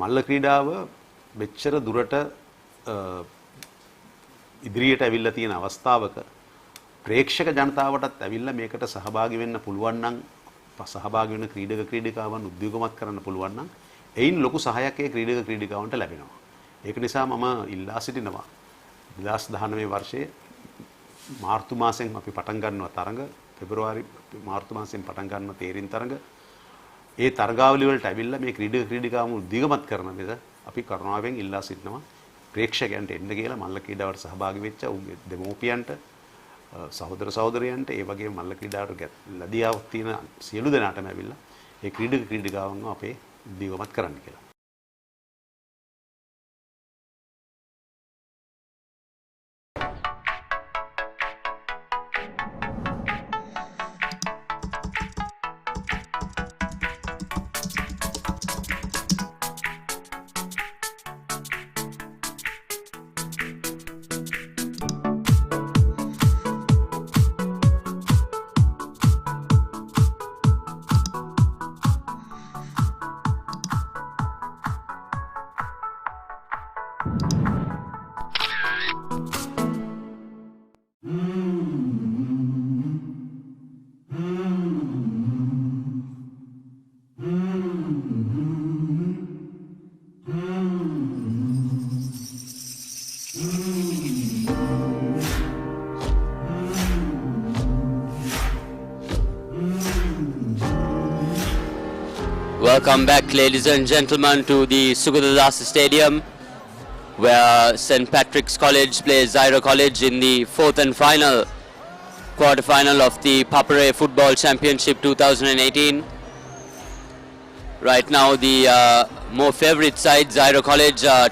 මල්ල ක්‍රීඩාව මෙච්චර දුරට ඉදිරියට ඇවිල්ලා තියෙන අවස්ථාවක ප්‍රේක්ෂක ජනතාවටත් ඇවිල්ලා මේකට සහභාගී වෙන්න පුළුවන් නම් සහභාගී වෙන ක්‍රීඩක ක්‍රීඩිකාවන් උද්යෝගමත් කරන්න පුළුවන් නම් එයින් ලොකු සහායක් ඒ ක්‍රීඩක ක්‍රීඩිකාවන්ට ලැබෙනවා. ඒක නිසා මම ඉල්ලා සිටිනවා 2019 වර්ෂයේ මාර්තු මාසෙන් අපි පටන් ගන්නවා තරඟ පෙබරවාරි මාර්තු මාසෙන් පටන් ගන්න තේරින් තරඟ ඒ තරගාවලිය වලට ඇවිල්ලා මේ ක්‍රීඩක ක්‍රීඩිකාවම උද්යෝගමත් කරන මෙද අපි කරුණාවෙන් ඉල්ලා සිටිනවා ප්‍රේක්ෂකයන්ට එන්න කියලා මල්ල ක්‍රීඩාවට සහභාගී වෙච්ච උන්ගේ දෙමෝපියන්ට සහෝදර සහෝදරයන්ට ඒ වගේම මල්ල ක්‍රීඩාවට ලැබියාවක් තියෙන සියලු දෙනාටම ඇවිල්ලා ඒ ක්‍රීඩක ක්‍රීඩිකාවන්ව අපේ උද්යෝගමත් කරන්න කියලා. Welcome back, ladies and gentlemen, to the Sugathadasa Stadium, where St. Patrick's College plays Zahira College in the fourth and final quarter-final of the ThePapare Football Championship 2018. Right now, the more favourite side, Zahira College, are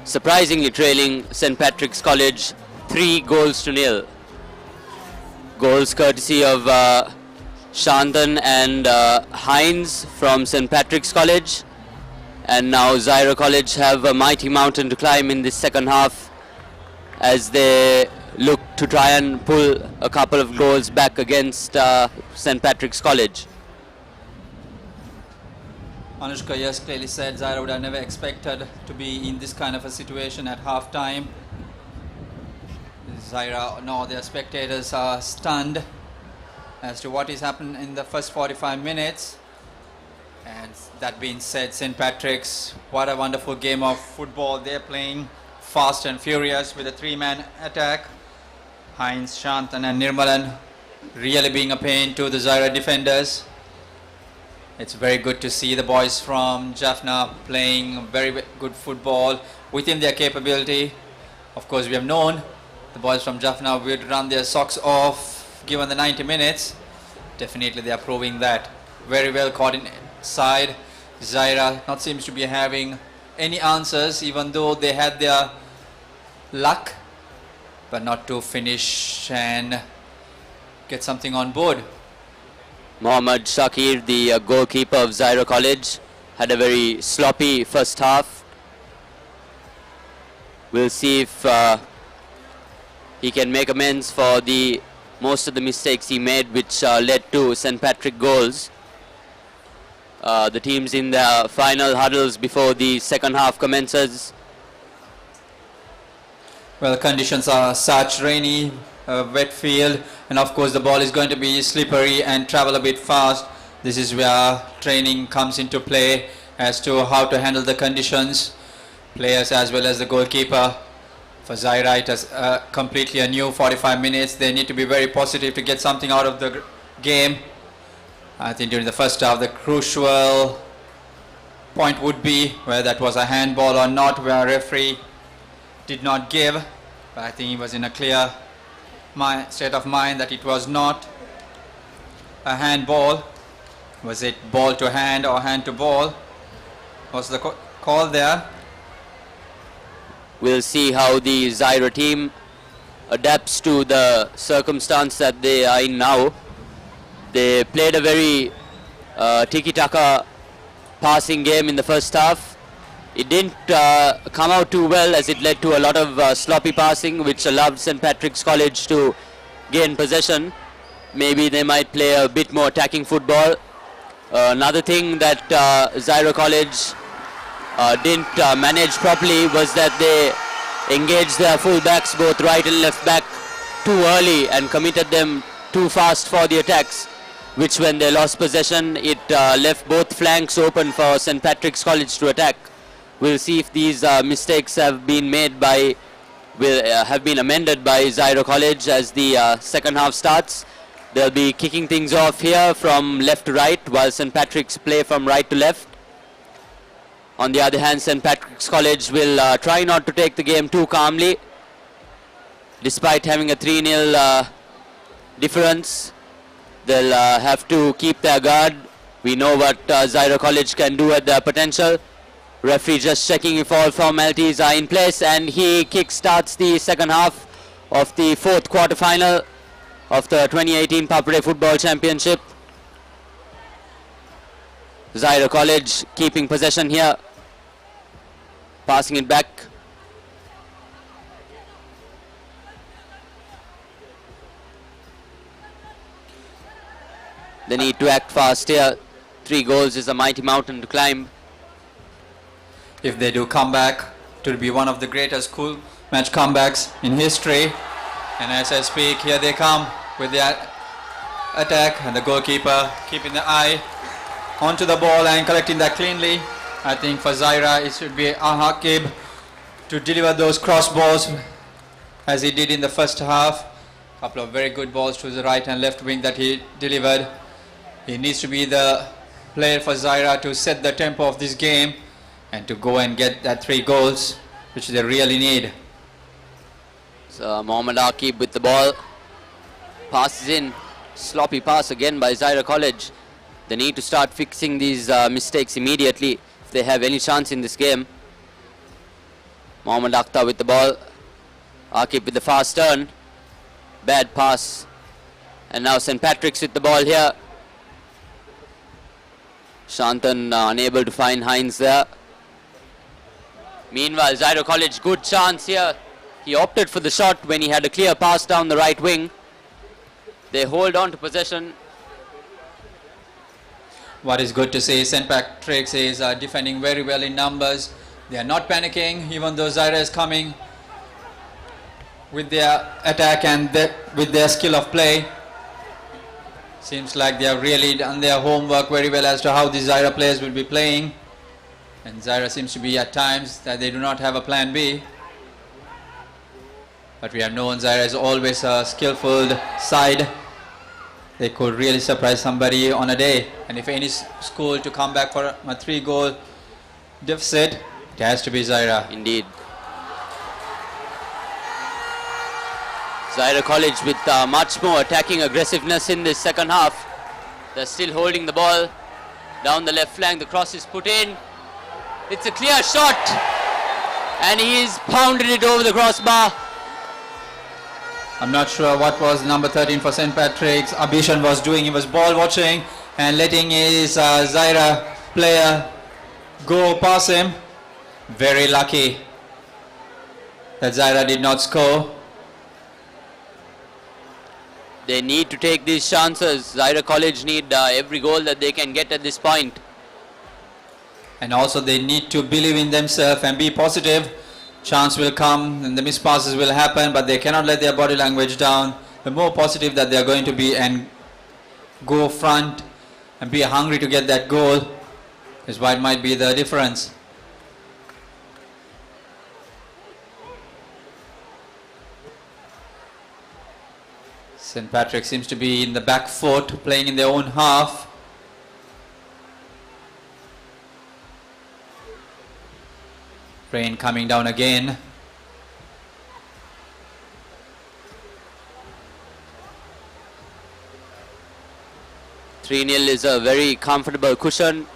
surprisingly trailing St. Patrick's College 3-0. Goals courtesy of Shantan and Hines from St. Patrick's College, and now Zahira College have a mighty mountain to climb in the second half as they look to try and pull a couple of goals back against St. Patrick's College. Anushka, yes, clearly said Zahira would have never expected to be in this kind of a situation at half time. Zahira, no, their spectators are stunned as to what is happened in the first 45 minutes. And that being said, St. Patrick's, what a wonderful game of football they're playing, fast and furious with a three-man attack. Heinz, Shantan and Nirmalan really being a pain to the Zahira defenders. It's very good to see the boys from Jaffna playing very good football within their capability. Of course, we have known the boys from Jaffna would run their socks off given the 90 minutes. Definitely they are proving that. Very well coordinated side. Zahira not seems to be having any answers, even though they had their luck, but not to finish and get something on board. Mohammad Shakir, the goalkeeper of Zahira College, had a very sloppy first half. We'll see if he can make amends for most of the mistakes he made, which led to St. Patrick goals. The teams in the final huddles before the second half commences. Well, conditions are such, rainy, wet field, and of course the ball is going to be slippery and travel a bit fast. This is where training comes into play as to how to handle the conditions, players as well as the goalkeeper. For Zahira, it is completely a new 45 minutes. They need to be very positive to get something out of the game. I think during the first half, the crucial point would be whether that was a handball or not, where referee did not give. But I think he was in a clear state of mind that it was not a handball. Was it ball to hand or hand to ball? Was the call there? We'll see how the Zahira team adapts to the circumstance that they are in now. They played a very tiki-taka passing game in the first half. It didn't come out too well, as it led to a lot of sloppy passing, which allowed St. Patrick's College to gain possession. Maybe they might play a bit more attacking football. Another thing that Zahira College didn't manage properly was that they engaged their full backs, both right and left back, too early and committed them too fast for the attacks, which when they lost possession, it left both flanks open for St. Patrick's College to attack. We'll see if these mistakes have been made by, have been amended by Zahira College as the second half starts. They'll be kicking things off here from left to right, while St. Patrick's play from right to left. On the other hand, St. Patrick's College will try not to take the game too calmly. Despite having a 3-0 difference, they'll have to keep their guard. We know what Zahira College can do at their potential. Referee just checking if all formalities are in place, and he kick-starts the second half of the fourth quarter-final of the 2018 ThePapare Football Championship. Zahira College keeping possession here, passing it back. They need to act fast here. 3 goals is a mighty mountain to climb. If they do come back, it will be one of the greatest school match comebacks in history. And as I speak, here they come with their attack, and the goalkeeper keeping the eye onto the ball and collecting that cleanly. I think for Zahira, it should be Ahakib to deliver those cross balls as he did in the first half. A couple of very good balls to the right and left wing that he delivered. He needs to be the player for Zahira to set the tempo of this game and to go and get that 3 goals, which they really need. So Mohammad Akib with the ball, passes in, sloppy pass again by Zahira College. They need to start fixing these mistakes immediately if they have any chance in this game. Mohammad Akhtar with the ball, Akib with the fast turn, bad pass, and now St. Patrick's with the ball here. Shantan unable to find Hines there. Meanwhile, Zahira College, good chance here. He opted for the shot when he had a clear pass down the right wing. They hold on to possession. What is good to see, St. Patrick's is defending very well in numbers. They are not panicking, even though Zahira is coming with their attack and with their skill of play. Seems like they have really done their homework very well as to how the Zahira players will be playing. And Zahira seems to be at times that they do not have a plan B. But we have known Zahira is always a skillful side. They could really surprise somebody on a day. And if any school to come back for a 3-goal deficit, it has to be Zahira. Indeed. Zahira College with much more attacking aggressiveness in this second half. They're still holding the ball down the left flank. The cross is put in. It's a clear shot, and he's pounded it over the crossbar. I'm not sure what was number 13 for St. Patrick's Abhishan was doing. He was ball watching and letting his Zahira player go past him. Very lucky that Zahira did not score. They need to take these chances. Zahira College need every goal that they can get at this point. And also they need to believe in themselves and be positive. Chance will come and the missed passes will happen, but they cannot let their body language down. The more positive that they are going to be and go front and be hungry to get that goal is what might be the difference. St. Patrick seems to be in the back foot, playing in their own half. Rain coming down again. "3-0 is a very comfortable cushion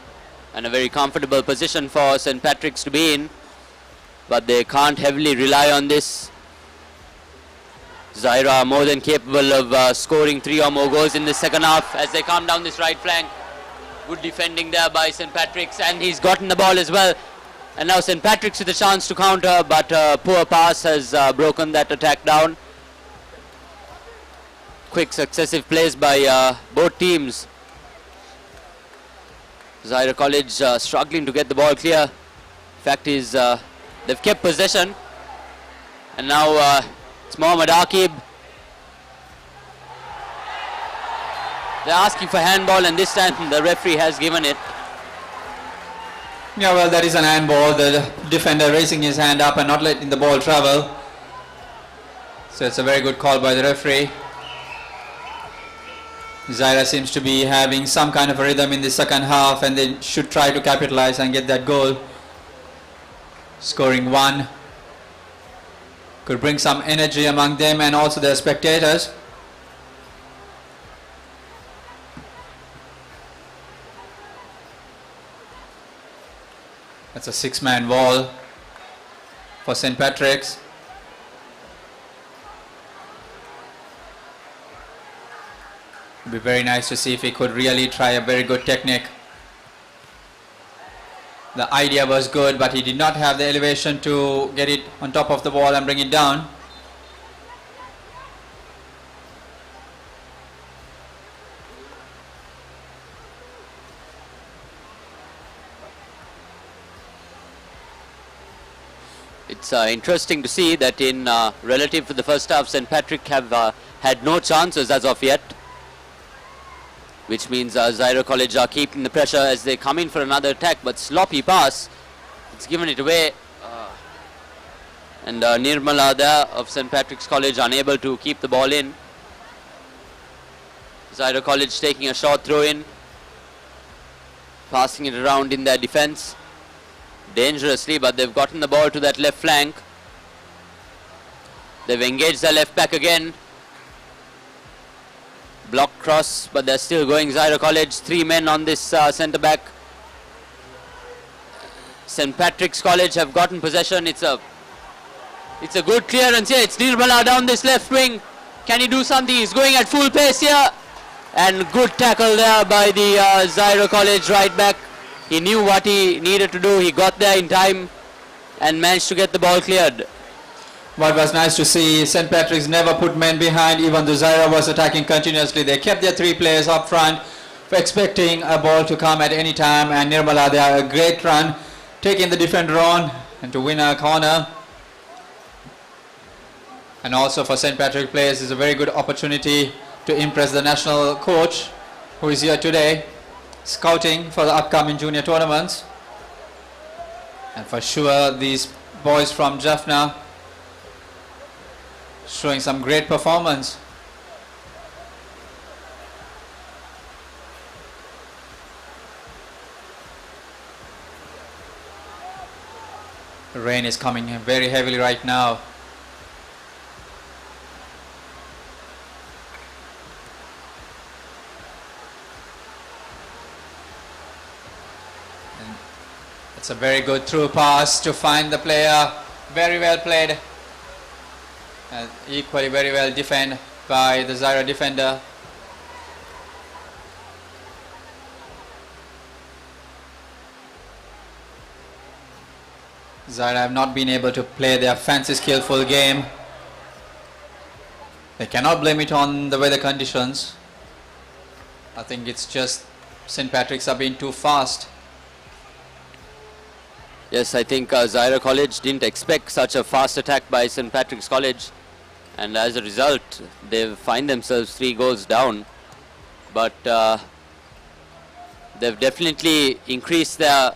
and a very comfortable position for St. Patrick's to be in, but they can't heavily rely on this. Zahira more than capable of scoring 3 or more goals in the second half as they come down this right flank. Good defending there by St. Patrick's, and he's gotten the ball as well. And now St. Patrick's with a chance to counter, but a poor pass has broken that attack down. Quick successive plays by both teams. Zahira College struggling to get the ball clear. Fact is, they've kept possession. And now it's Mohammad Aqib. They're asking for handball, and this time the referee has given it. Yeah, well, that is an handball. The defender raising his hand up and not letting the ball travel. So it's a very good call by the referee. Zahira seems to be having some kind of a rhythm in the second half, and they should try to capitalize and get that goal. Scoring one could bring some energy among them and also their spectators. That's a six-man wall for St. Patrick's. It would be very nice to see if he could really try a very good technique. The idea was good, but he did not have the elevation to get it on top of the wall and bring it down. It's interesting to see that in relative to the first half, St. Patrick have had no chances as of yet, which means Zahira College are keeping the pressure as they come in for another attack, but sloppy pass, it's given it away, and Nirmala there of St. Patrick's College unable to keep the ball in. Zahira College taking a short throw in, passing it around in their defense dangerously, but they've gotten the ball to that left flank. They've engaged their left back again. Block cross, but they're still going. Zahira College, three men on this centre back. St. Patrick's College have gotten possession. It's a good clearance here. It's Nirmala down this left wing. Can he do something? He's going at full pace here. And good tackle there by the Zahira College right back. He knew what he needed to do. He got there in time and managed to get the ball cleared. What was nice to see, St. Patrick's never put men behind, even though Zahira was attacking continuously. They kept their three players up front, expecting a ball to come at any time, and Nirmala there, a great run, taking the defender on and to win a corner. And also for St. Patrick players, is a very good opportunity to impress the national coach who is here today, scouting for the upcoming junior tournaments. And for sure, these boys from Jaffna showing some great performance. The rain is coming very heavily right now. And it's a very good through pass to find the player. Very well played. And equally very well defended by the Zahira defender. Zahira have not been able to play their fancy skillful game. They cannot blame it on the weather conditions. I think it's just St. Patrick's have been too fast. Yes, I think Zahira College didn't expect such a fast attack by St. Patrick's College, and as a result they find themselves 3 goals down. But they've definitely increased their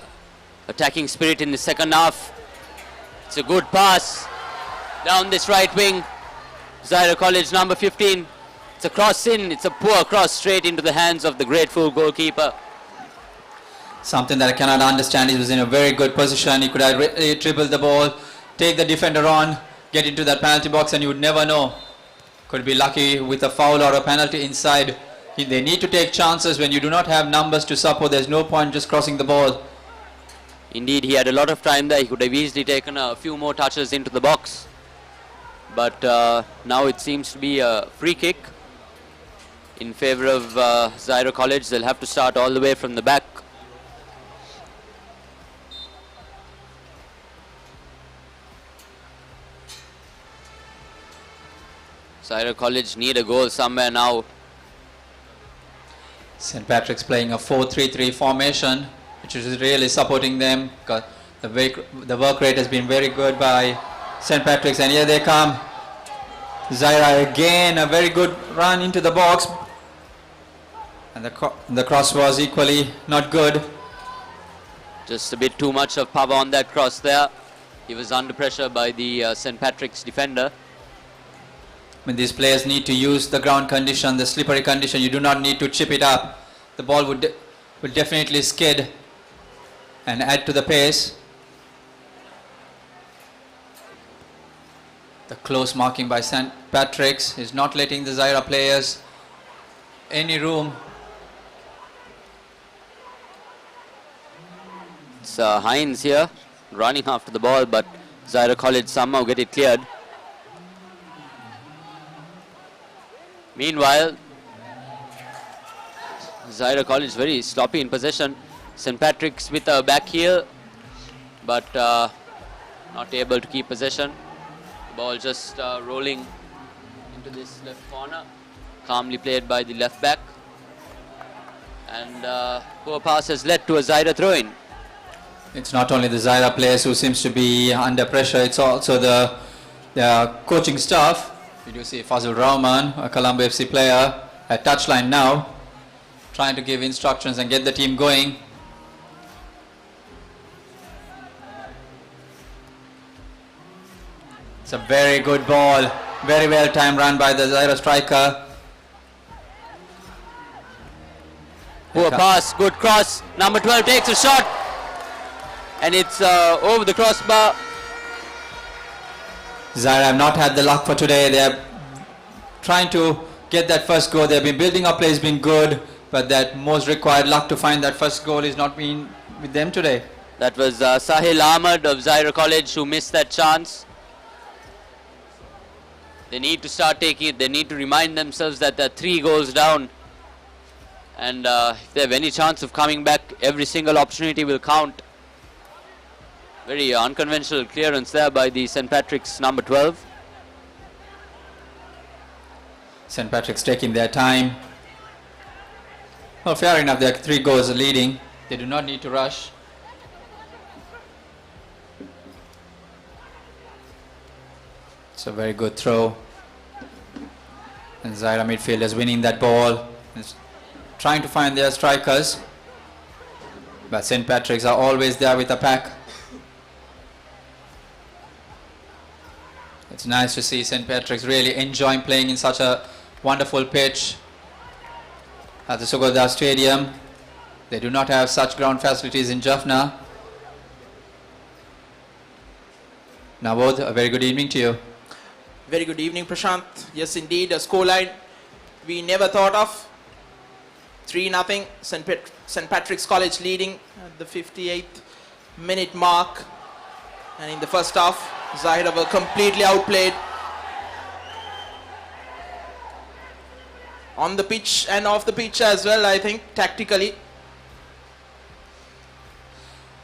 attacking spirit in the second half. It's a good pass down this right wing. Zahira College number 15. It's a cross in. It's a poor cross straight into the hands of the grateful goalkeeper. Something that I cannot understand. He was in a very good position. He could have dribbled the ball, take the defender on, get into that penalty box, and you would never know. Could be lucky with a foul or a penalty inside. They need to take chances when you do not have numbers to support. There's no point just crossing the ball. Indeed, he had a lot of time there. He could have easily taken a few more touches into the box. But now it seems to be a free kick in favor of Zahira College. They'll have to start all the way from the back. Zahira College need a goal somewhere now. St. Patrick's playing a 4-3-3 formation, which is really supporting them. The work rate has been very good by St. Patrick's, and here they come. Zahira again, a very good run into the box, and the cross was equally not good. Just a bit too much of power on that cross there. He was under pressure by the St. Patrick's defender. When these players need to use the ground condition, the slippery condition, you do not need to chip it up. The ball would definitely skid and add to the pace. The close marking by St. Patrick's is not letting the Zahira players any room. It's Hines here running after the ball, but Zahira College somehow get it cleared. Meanwhile, Zahira College very sloppy in possession. St. Patrick's with a back heel, but not able to keep possession. Ball just rolling into this left corner, calmly played by the left back, and poor pass has led to a Zahira throw-in. It's not only the Zahira players who seems to be under pressure, it's also the coaching staff. You do see Fazil Rahman, a Colombo FC player, at touchline now, trying to give instructions and get the team going. It's a very good ball, very well timed run by the Zahira striker. Poor pass, good cross. Number 12 takes a shot, and it's over the crossbar. Zahira have not had the luck for today. They are trying to get that first goal. They have been building up play, has been good, but that most required luck to find that first goal is not been with them today. That was Sahil Ahmed of Zahira College who missed that chance. They need to start taking it. They need to remind themselves that they're 3 goals down, and if they have any chance of coming back, every single opportunity will count. Very unconventional clearance there by the St. Patrick's number 12. St. Patrick's taking their time. Well, fair enough, they are 3 goals leading. They do not need to rush. It's a very good throw. And Zahira midfielders winning that ball. It's trying to find their strikers. But St. Patrick's are always there with a pack. It's nice to see St. Patrick's really enjoying playing in such a wonderful pitch at the Sugathadasa Stadium. They do not have such ground facilities in Jaffna. Navod, a very good evening to you. Very good evening, Prashant. Yes, indeed, a scoreline we never thought of. 3-0, St. Patrick's College leading at the 58th minute mark. And in the first half, Zahira were completely outplayed on the pitch and off the pitch as well, I think, tactically.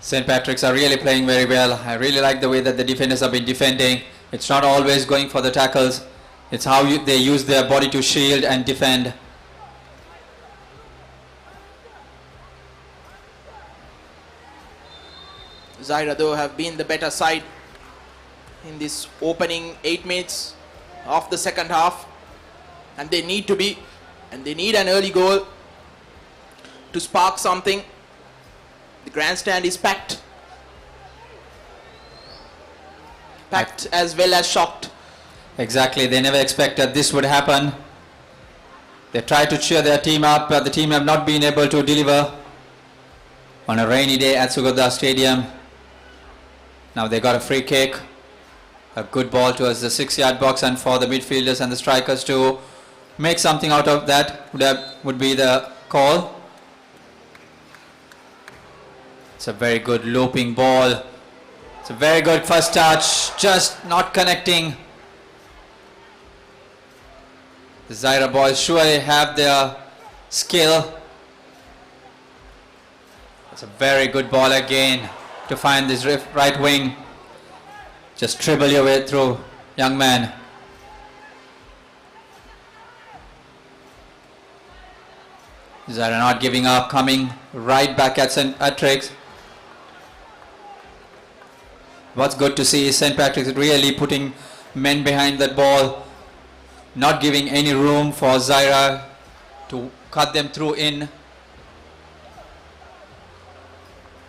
St. Patrick's are really playing very well. I really like the way that the defenders have been defending. It's not always going for the tackles. It's how they use their body to shield and defend. Zahira, though, have been the better side in this opening 8 minutes of the second half, and they need to be, and they need an early goal to spark something. The grandstand is packed as well as shocked. Exactly, they never expected this would happen. They tried to cheer their team up, but the team have not been able to deliver on a rainy day at Sugathadasa Stadium. Now they got a free kick, a good ball towards the 6-yard box, and for the midfielders and the strikers to make something out of that would be the call. It's a very good looping ball. It's a very good first touch, just not connecting. The Zahira boys surely have their skill. It's a very good ball again to find this right wing. Just dribble your way through, young man. Zahira not giving up, coming right back at St. Patrick's. What's good to see is St. Patrick's really putting men behind that ball, not giving any room for Zahira to cut them through in.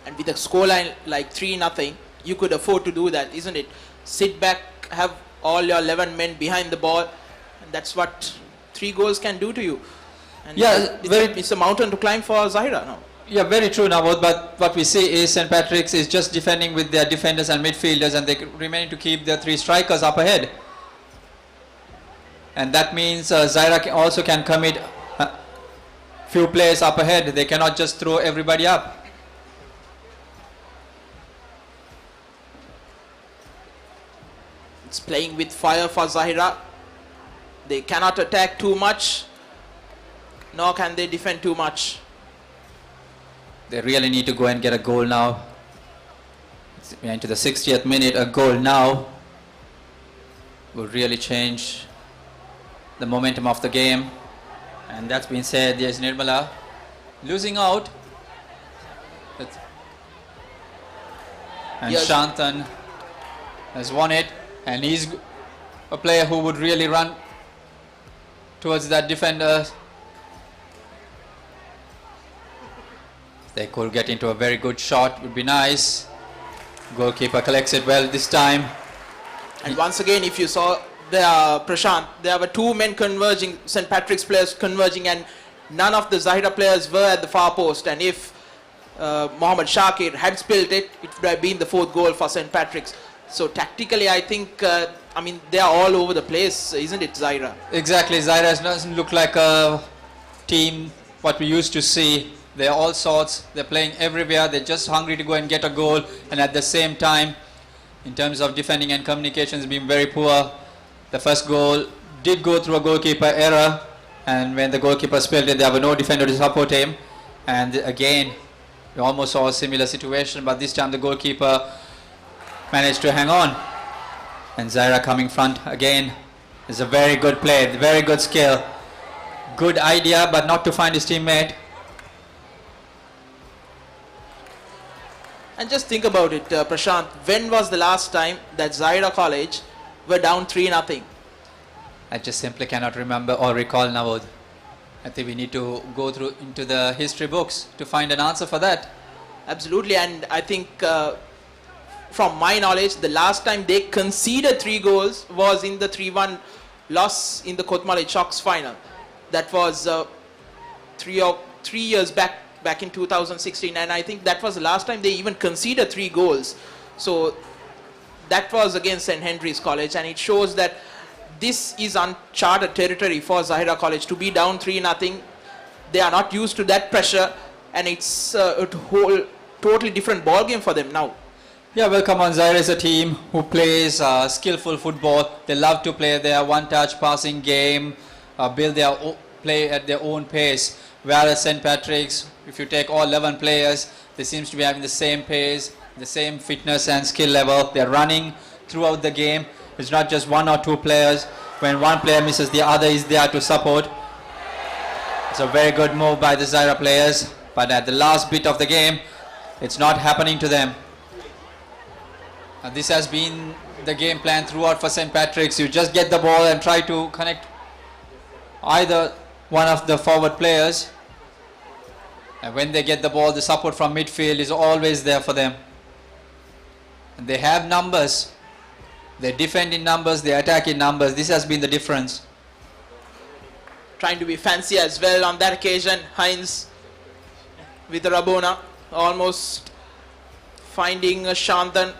And with a scoreline like 3-0, you could afford to do that, isn't it? Sit back, have all your 11 men behind the ball, and that's what 3 goals can do to you. And Yeah, it's a mountain to climb for Zahira now. Yeah, very true, Navod, but what we see is St. Patrick's is just defending with their defenders and midfielders, and they remaining to keep their 3 strikers up ahead. And that means Zahira also can commit few players up ahead. They cannot just throw everybody up. It's playing with fire for Zahira. They cannot attack too much, nor can they defend too much. They really need to go and get a goal now. We're into the 60th minute. A goal now would really change the momentum of the game. And that's been said. There's Nirmala losing out. And Yes. Shantan has won it. And he's a player who would really run towards that defender. They could get into a very good shot, would be nice. Goalkeeper collects it well this time. And once again, if you saw there, Prashant, there were 2 men converging, St. Patrick's players converging, and none of the Zahira players were at the far post. And if Mohammad Shakir had spilled it, it would have been the 4th goal for St. Patrick's. So tactically, I think, they are all over the place, isn't it, Zahira? Exactly, Zahira doesn't look like a team what we used to see. They're all sorts, they're playing everywhere, they're just hungry to go and get a goal, and at the same time, in terms of defending and communications being very poor. The first goal did go through a goalkeeper error, and when the goalkeeper spilled it, there were no defender to support him. And again, we almost saw a similar situation, but this time the goalkeeper managed to hang on. And Zahira coming front again is a very good play, very good skill. Good idea, but not to find his teammate. And just think about it, Prashant. When was the last time that Zahira College were down 3-0? I just simply cannot remember or recall, Navod. I think we need to go through into the history books to find an answer for that. Absolutely, and I think from my knowledge, the last time they conceded 3 goals was in the 3-1 loss in the Kotmale Chalks final. That was 3 years back in 2016, and I think that was the last time they even conceded 3 goals. So that was against St. Henry's College, and it shows that this is uncharted territory for Zahira College to be down 3-0. They are not used to that pressure, and it's a whole totally different ball game for them now. Yeah, well, come on, Zahira is a team who plays skillful football. They love to play their one-touch passing game, build their play at their own pace. Whereas St. Patrick's, if you take all 11 players, they seem to be having the same pace, the same fitness and skill level. They're running throughout the game. It's not just 1 or 2 players. When one player misses, the other is there to support. It's a very good move by the Zahira players, but at the last bit of the game, it's not happening to them. And this has been the game plan throughout for St. Patrick's. You just get the ball and try to connect either one of the forward players. And when they get the ball, the support from midfield is always there for them. And they have numbers. They defend in numbers, they attack in numbers. This has been the difference. Trying to be fancy as well on that occasion. Hines with the Rabona, almost finding a Shantan.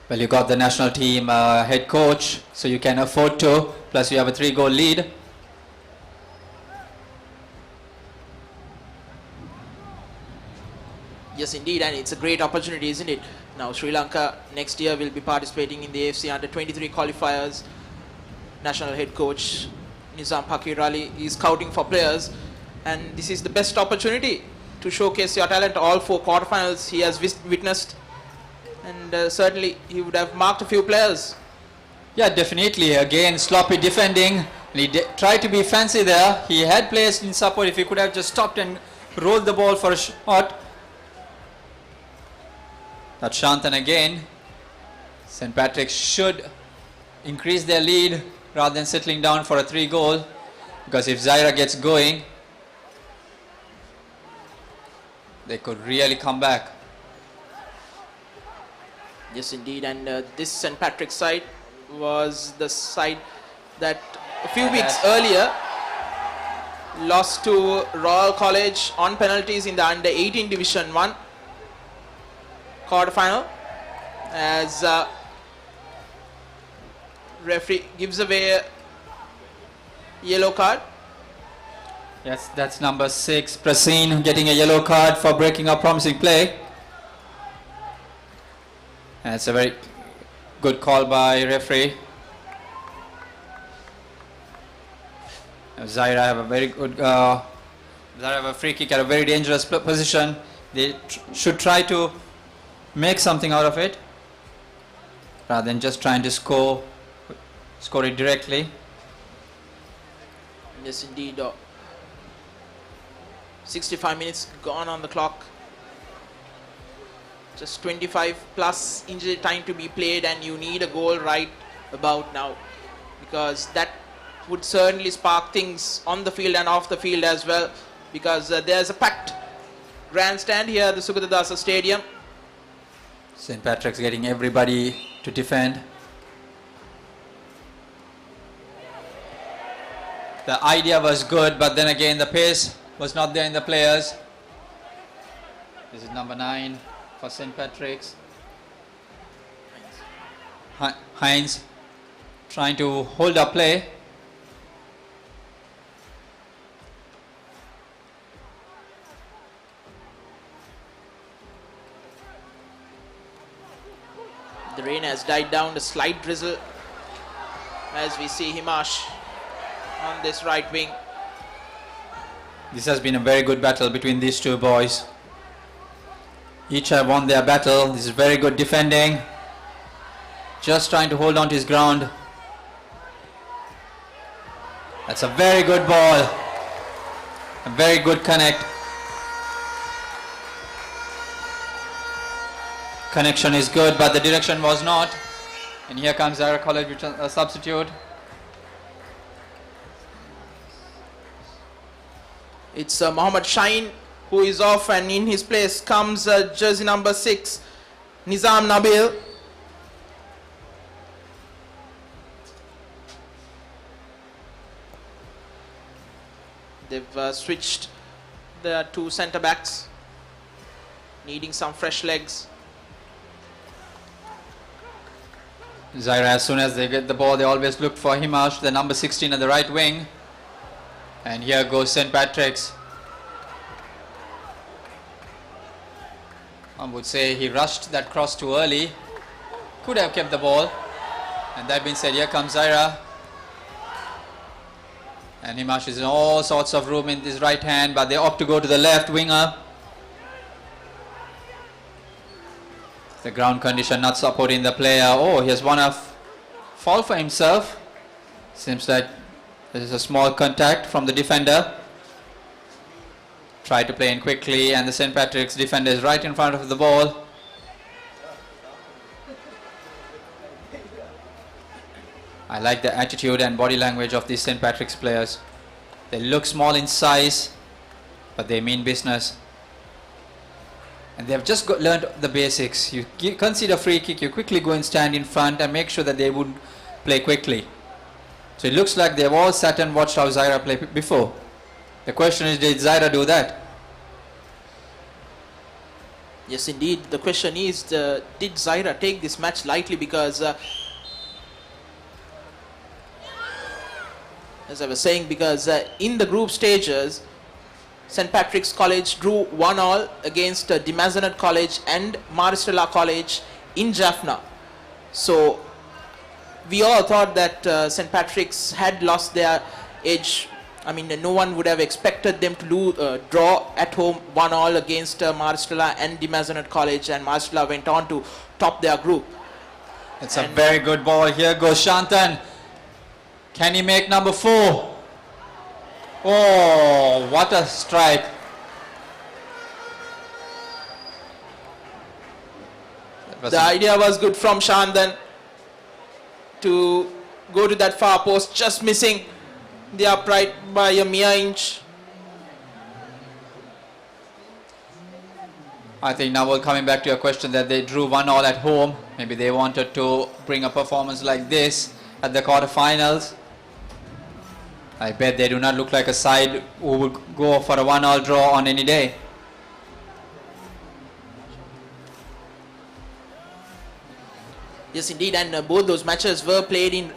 Well, you got the national team head coach, so you can afford to. Plus you have a 3-goal lead. Yes, indeed, and it's a great opportunity, isn't it? Now, Sri Lanka next year will be participating in the AFC Under-23 qualifiers. National head coach Nizam Pakir Ali is scouting for players, and this is the best opportunity to showcase your talent. All 4 quarterfinals he has witnessed, and certainly he would have marked a few players. Yeah, definitely. Again, sloppy defending. He tried to be fancy there. He had players in support. If he could have just stopped and rolled the ball for a shot. That's Shantan again. St. Patrick's should increase their lead rather than settling down for a 3 goal, because if Zahira gets going, they could really come back. Yes, indeed. And this St. Patrick's side was the side that a few weeks earlier lost to Royal College on penalties in the under 18 Division 1 quarter-final, as referee gives away a yellow card. Yes, that's number 6, Prasin, getting a yellow card for breaking up promising play. And it's a very good call by referee. Zahira have a very good, Zahira have a free kick at a very dangerous position. They should try to make something out of it rather than just trying to score it directly. Yes, indeed. 65 minutes gone on the clock. Just 25 plus injury time to be played, and you need a goal right about now, because that would certainly spark things on the field and off the field as well, because there's a packed grandstand here at the Sugathadasa Stadium. St. Patrick's getting everybody to defend. The idea was good, but then again the pace was not there in the players. This is number 9 for St. Patrick's. Hines trying to hold up play. The rain has died down, a slight drizzle as we see Himash on this right wing. This has been a very good battle between these two boys. Each have won their battle. This is very good defending. Just trying to hold on to his ground. That's a very good ball. A very good connect. Connection is good, but the direction was not. And here comes Zahira College with a substitute. It's Mohammad Shaheen who is off, and in his place comes jersey number 6, Nizam Nabil. They've switched the 2 centre backs, needing some fresh legs. Zahira, as soon as they get the ball, they always look for Himash, the number 16 at the right wing. And here goes St. Patrick's. I would say he rushed that cross too early. Could have kept the ball. And that being said, here comes Zahira. And Himash is in all sorts of room in his right hand, but they opt to go to the left winger. The ground condition not supporting the player. Oh, he has won a fall for himself. Seems like there is a small contact from the defender. Try to play in quickly, and the St. Patrick's defender is right in front of the ball. I like the attitude and body language of these St. Patrick's players. They look small in size, but they mean business. And they have just learned the basics. You concede a free kick, you quickly go and stand in front and make sure that they would play quickly. So it looks like they've all sat and watched how Zahira play before. The question is, did Zahira do that? Yes, indeed. The question is, did Zahira take this match lightly? Because as I was saying, because in the group stages, St. Patrick's College drew 1-1 against Dimazanet College and Maristella College in Jaffna. So we all thought that St. Patrick's had lost their edge. I mean, no one would have expected them to draw at home 1-1 against Maristella and Dimazanet College, and Maristella went on to top their group. It's a very good ball. Here goes Shantan. Can he make number 4? Oh, what a strike. The idea was good from Shantan. to go to that far post, just missing the upright by a mere inch. I think now we're coming back to your question that they drew 1-1 at home. Maybe they wanted to bring a performance like this at the quarterfinals. I bet they do not look like a side who will go for a 1-1 draw on any day. Yes, indeed, and both those matches were played in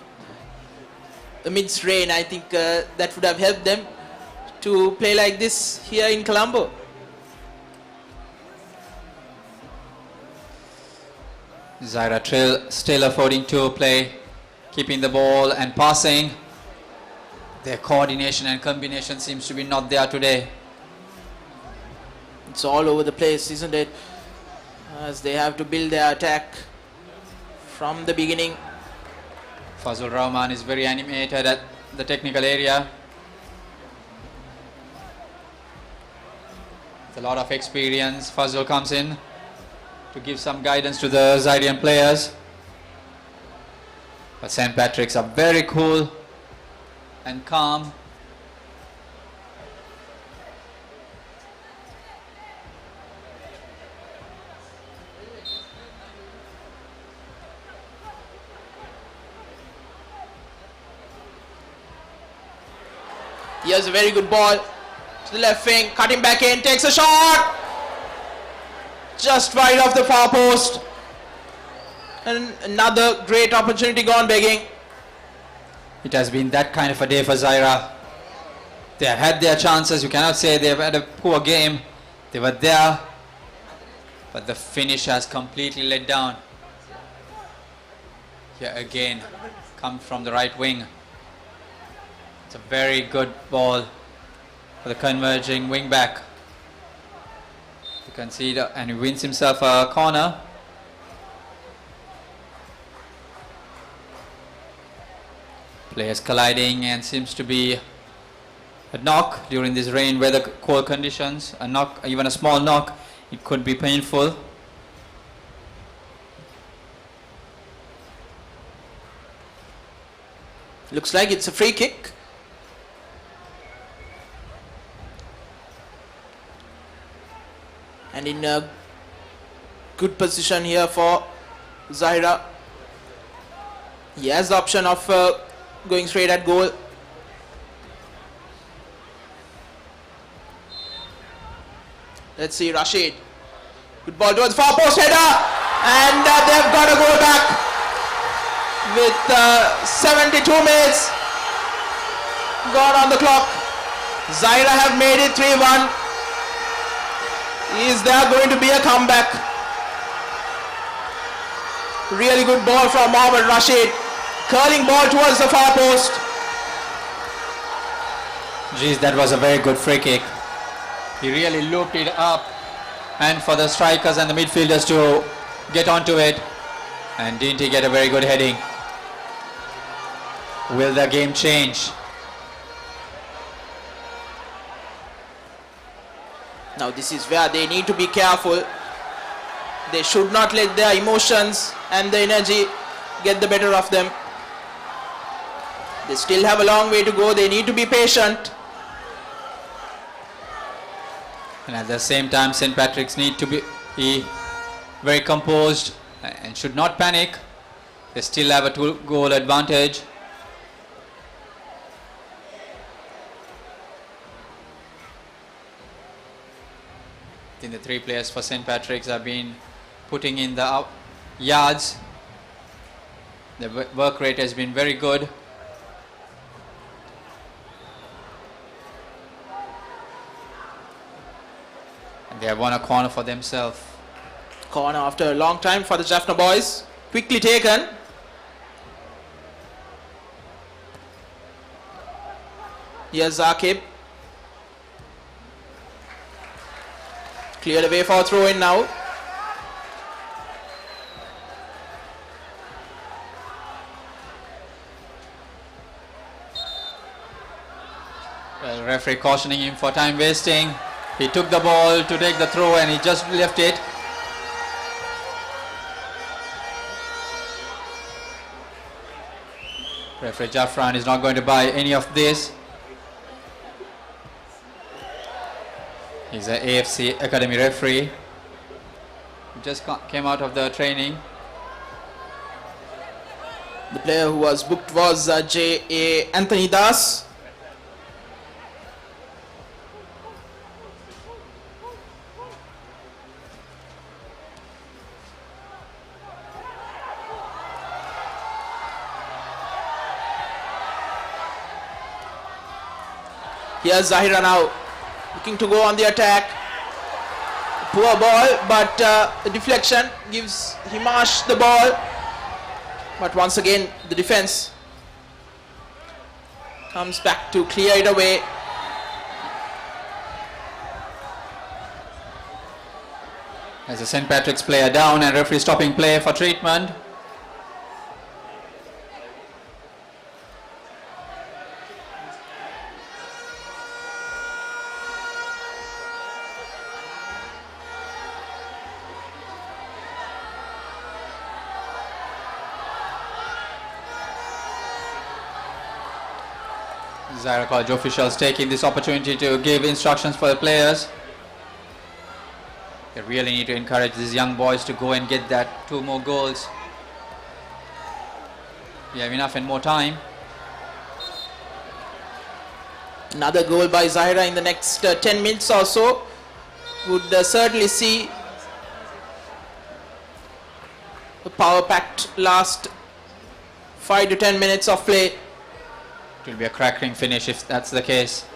amidst rain. I think that would have helped them to play like this here in Colombo. Zahira still affording to play, keeping the ball and passing. Their coordination and combination seems to be not there today. It's all over the place, isn't it? As they have to build their attack from the beginning. Fazul Rahman is very animated at the technical area. With a lot of experience, Fazul comes in to give some guidance to the Zairian players. But St. Patrick's are very cool and calm. Here's a very good ball to the left wing, cutting back in, takes a shot! Just wide of the far post. And another great opportunity gone begging. It has been that kind of a day for Zahira. They have had their chances. You cannot say they have had a poor game. They were there, but the finish has completely let down. Here again, come from the right wing. It's a very good ball for the converging wing back. You can see that, and he wins himself a corner. Players colliding, and seems to be a knock during this rain weather cold conditions. A knock, even a small knock, it could be painful. Looks like it's a free kick. And in a good position here for Zahira. He has the option of going straight at goal. Let's see, Rashid. Good ball towards far post header. And they've got to go back with 72 minutes gone on the clock. Zahira have made it 3-1. Is there going to be a comeback? Really good ball from Mohammad Rashid. Curling ball towards the far post. Geez, that was a very good free kick. He really looped it up, and for the strikers and the midfielders to get onto it. And didn't he get a very good heading? Will the game change? Now this is where they need to be careful. They should not let their emotions and the energy get the better of them. They still have a long way to go. They need to be patient. And at the same time, St. Patrick's need to be very composed and should not panic. They still have a 2-goal advantage. I think the 3 players for St. Patrick's have been putting in the yards. The work rate has been very good. And they have won a corner for themselves. Corner after a long time for the Jaffna boys. Quickly taken. Here's Zakib. Cleared away for a throw in now. Well, referee cautioning him for time wasting. He took the ball to take the throw and he just left it. Referee Jaffran is not going to buy any of this. He's an AFC Academy referee. Just came out of the training. The player who was booked was J.A. Anthony Das. Here's Zahira now, looking to go on the attack. Poor ball, but the deflection gives Himash the ball. But once again, the defense comes back to clear it away. As a St. Patrick's player down and referee stopping play for treatment. Zahira College officials taking this opportunity to give instructions for the players. They really need to encourage these young boys to go and get that 2 more goals. We have enough and more time. Another goal by Zahira in the next 10 minutes or so would certainly see a power-packed last 5 to 10 minutes of play. It will be a crackling finish if that's the case.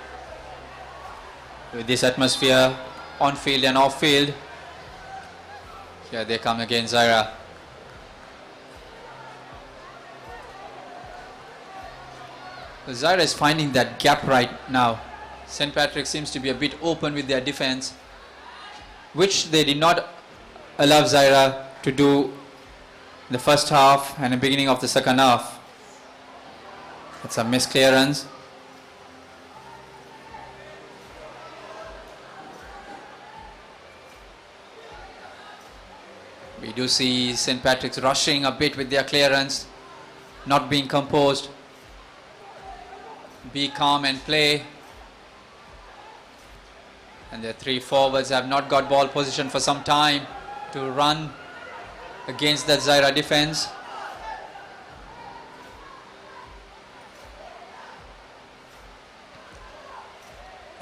With this atmosphere on field and off field. Here they come again, Zahira. Zahira is finding that gap right now. St. Patrick seems to be a bit open with their defense, which they did not allow Zahira to do in the first half and the beginning of the second half. It's a misclearance. We do see St. Patrick's rushing a bit with their clearance, not being composed. Be calm and play. And their 3 forwards have not got ball position for some time to run against that Zahira defense.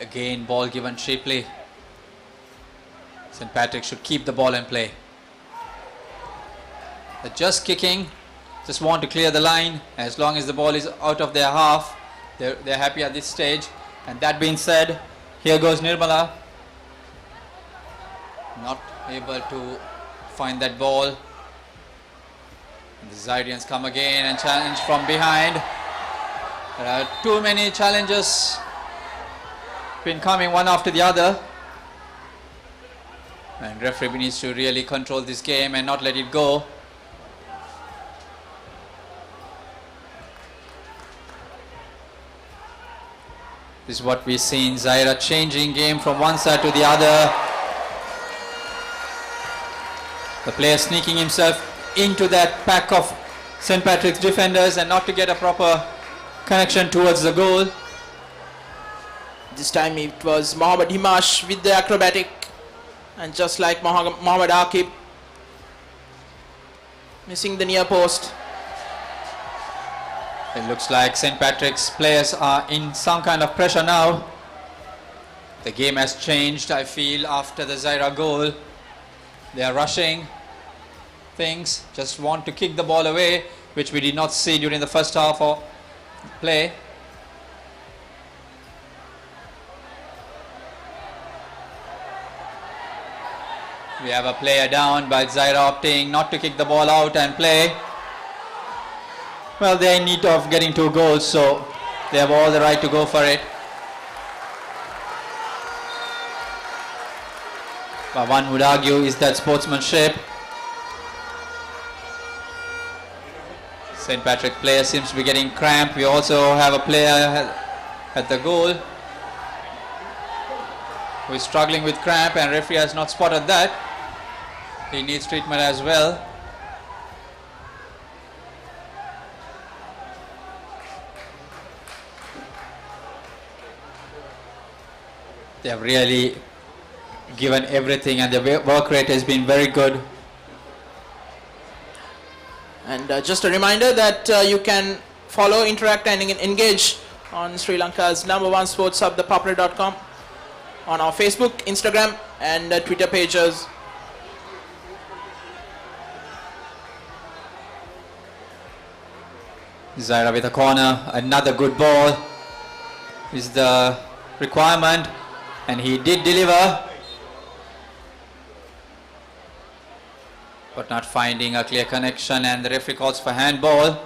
Again, ball given cheaply. St. Patrick should keep the ball and play. They're just kicking, just want to clear the line. As long as the ball is out of their half, they're happy at this stage. And that being said, here goes Nirmala. Not able to find that ball. The Zahirians come again and challenge from behind. There are too many challenges been coming one after the other, and referee needs to really control this game and not let it go. This is what we've seen, Zahira changing game from one side to the other. The player sneaking himself into that pack of St. Patrick's defenders and not to get a proper connection towards the goal. This time it was Mohammad Himash with the acrobatic, and just like Mohammad Akib, missing the near post. It looks like St. Patrick's players are in some kind of pressure now. The game has changed, I feel, after the Zahira goal. They are rushing things, just want to kick the ball away, which we did not see during the first half of play. We have a player down, but Zahira opting not to kick the ball out and play. Well, they are in need of getting 2 goals, so they have all the right to go for it. But one would argue, is that sportsmanship? St. Patrick player seems to be getting cramp. We also have a player at the goal who is struggling with cramp, and referee has not spotted that. He needs treatment as well. They have really given everything, and their work rate has been very good. And just a reminder that you can follow, interact and engage on Sri Lanka's #1 sports hub, ThePapare.com, on our Facebook, Instagram and Twitter pages. Zahira with a corner, another good ball is the requirement, and he did deliver, but not finding a clear connection, and the referee calls for handball.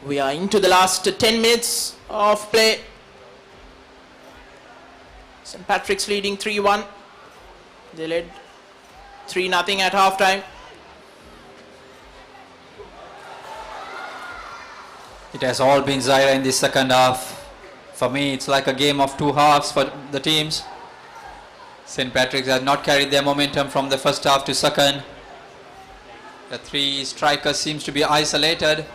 We are into the last 10 minutes of play. St. Patrick's leading 3-1. They led 3-0 at half-time. It has all been Zahira in the second half. For me, it's like a game of two halves for the teams. St. Patrick's has not carried their momentum from the first half to second. The three strikers seems to be isolated.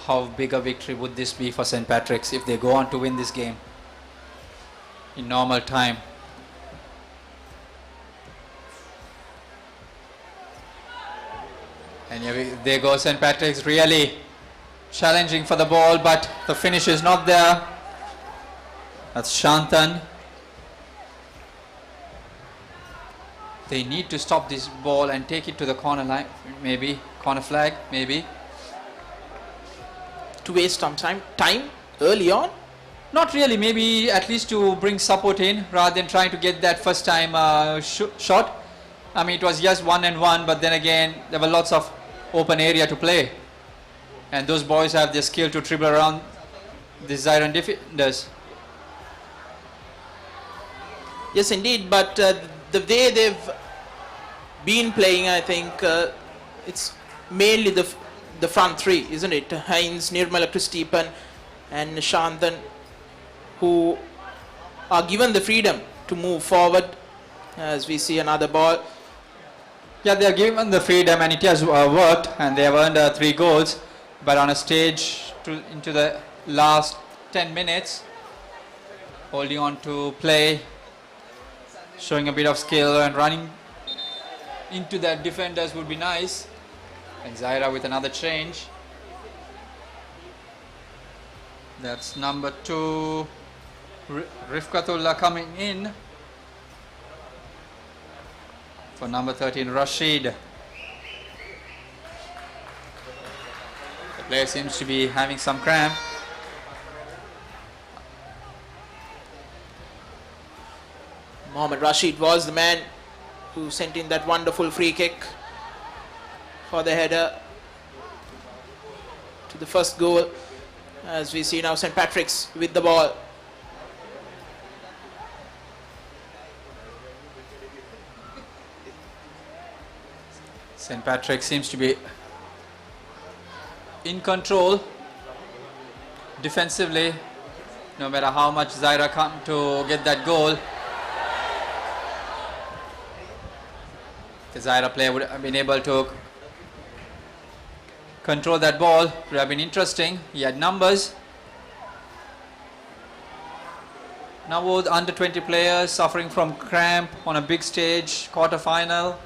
How big a victory would this be for St. Patrick's if they go on to win this game in normal time? And there goes St. Patrick's, really challenging for the ball, but the finish is not there. That's Shantan. They need to stop this ball and take it to the corner line, maybe, corner flag, maybe. To waste some time early on? Not really, maybe at least to bring support in rather than trying to get that first time shot. I mean, it was just 1-1, but then again there were lots of open area to play, and those boys have the skill to dribble around the Zahira defenders. Yes indeed, but the way they've been playing, I think it's mainly the front three, isn't it? Hines, Nirmala Kristipan and Shantan, who are given the freedom to move forward. As we see another ball. Yeah, they are given the freedom, and it has worked, and they have earned 3 goals. But on a stage into the last 10 minutes, holding on to play, showing a bit of skill and running into that defenders would be nice. And Zahira with another change. That's number 2, Rifkatullah, coming in for number 13, Rashid. The player seems to be having some cramp. Mohammad Rashid was the man who sent in that wonderful free kick for the header to the first goal. As we see now St. Patrick's with the ball. St. Patrick seems to be in control defensively, no matter how much Zahira come to get that goal. The Zahira player would have been able to control that ball. It would have been interesting. He had numbers. Now with under 20 players suffering from cramp on a big stage, quarter-final.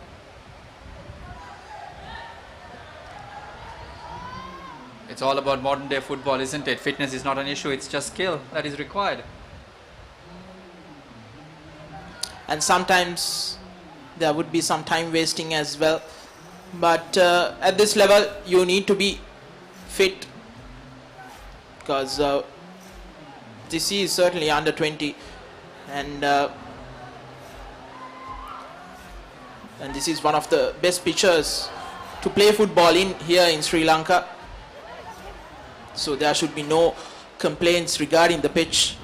It's all about modern day football, isn't it? Fitness is not an issue, it's just skill that is required. And sometimes there would be some time wasting as well. But at this level, you need to be fit, because this is certainly under 20, and this is one of the best pitches to play football in here in Sri Lanka. So there should be no complaints regarding the pitch,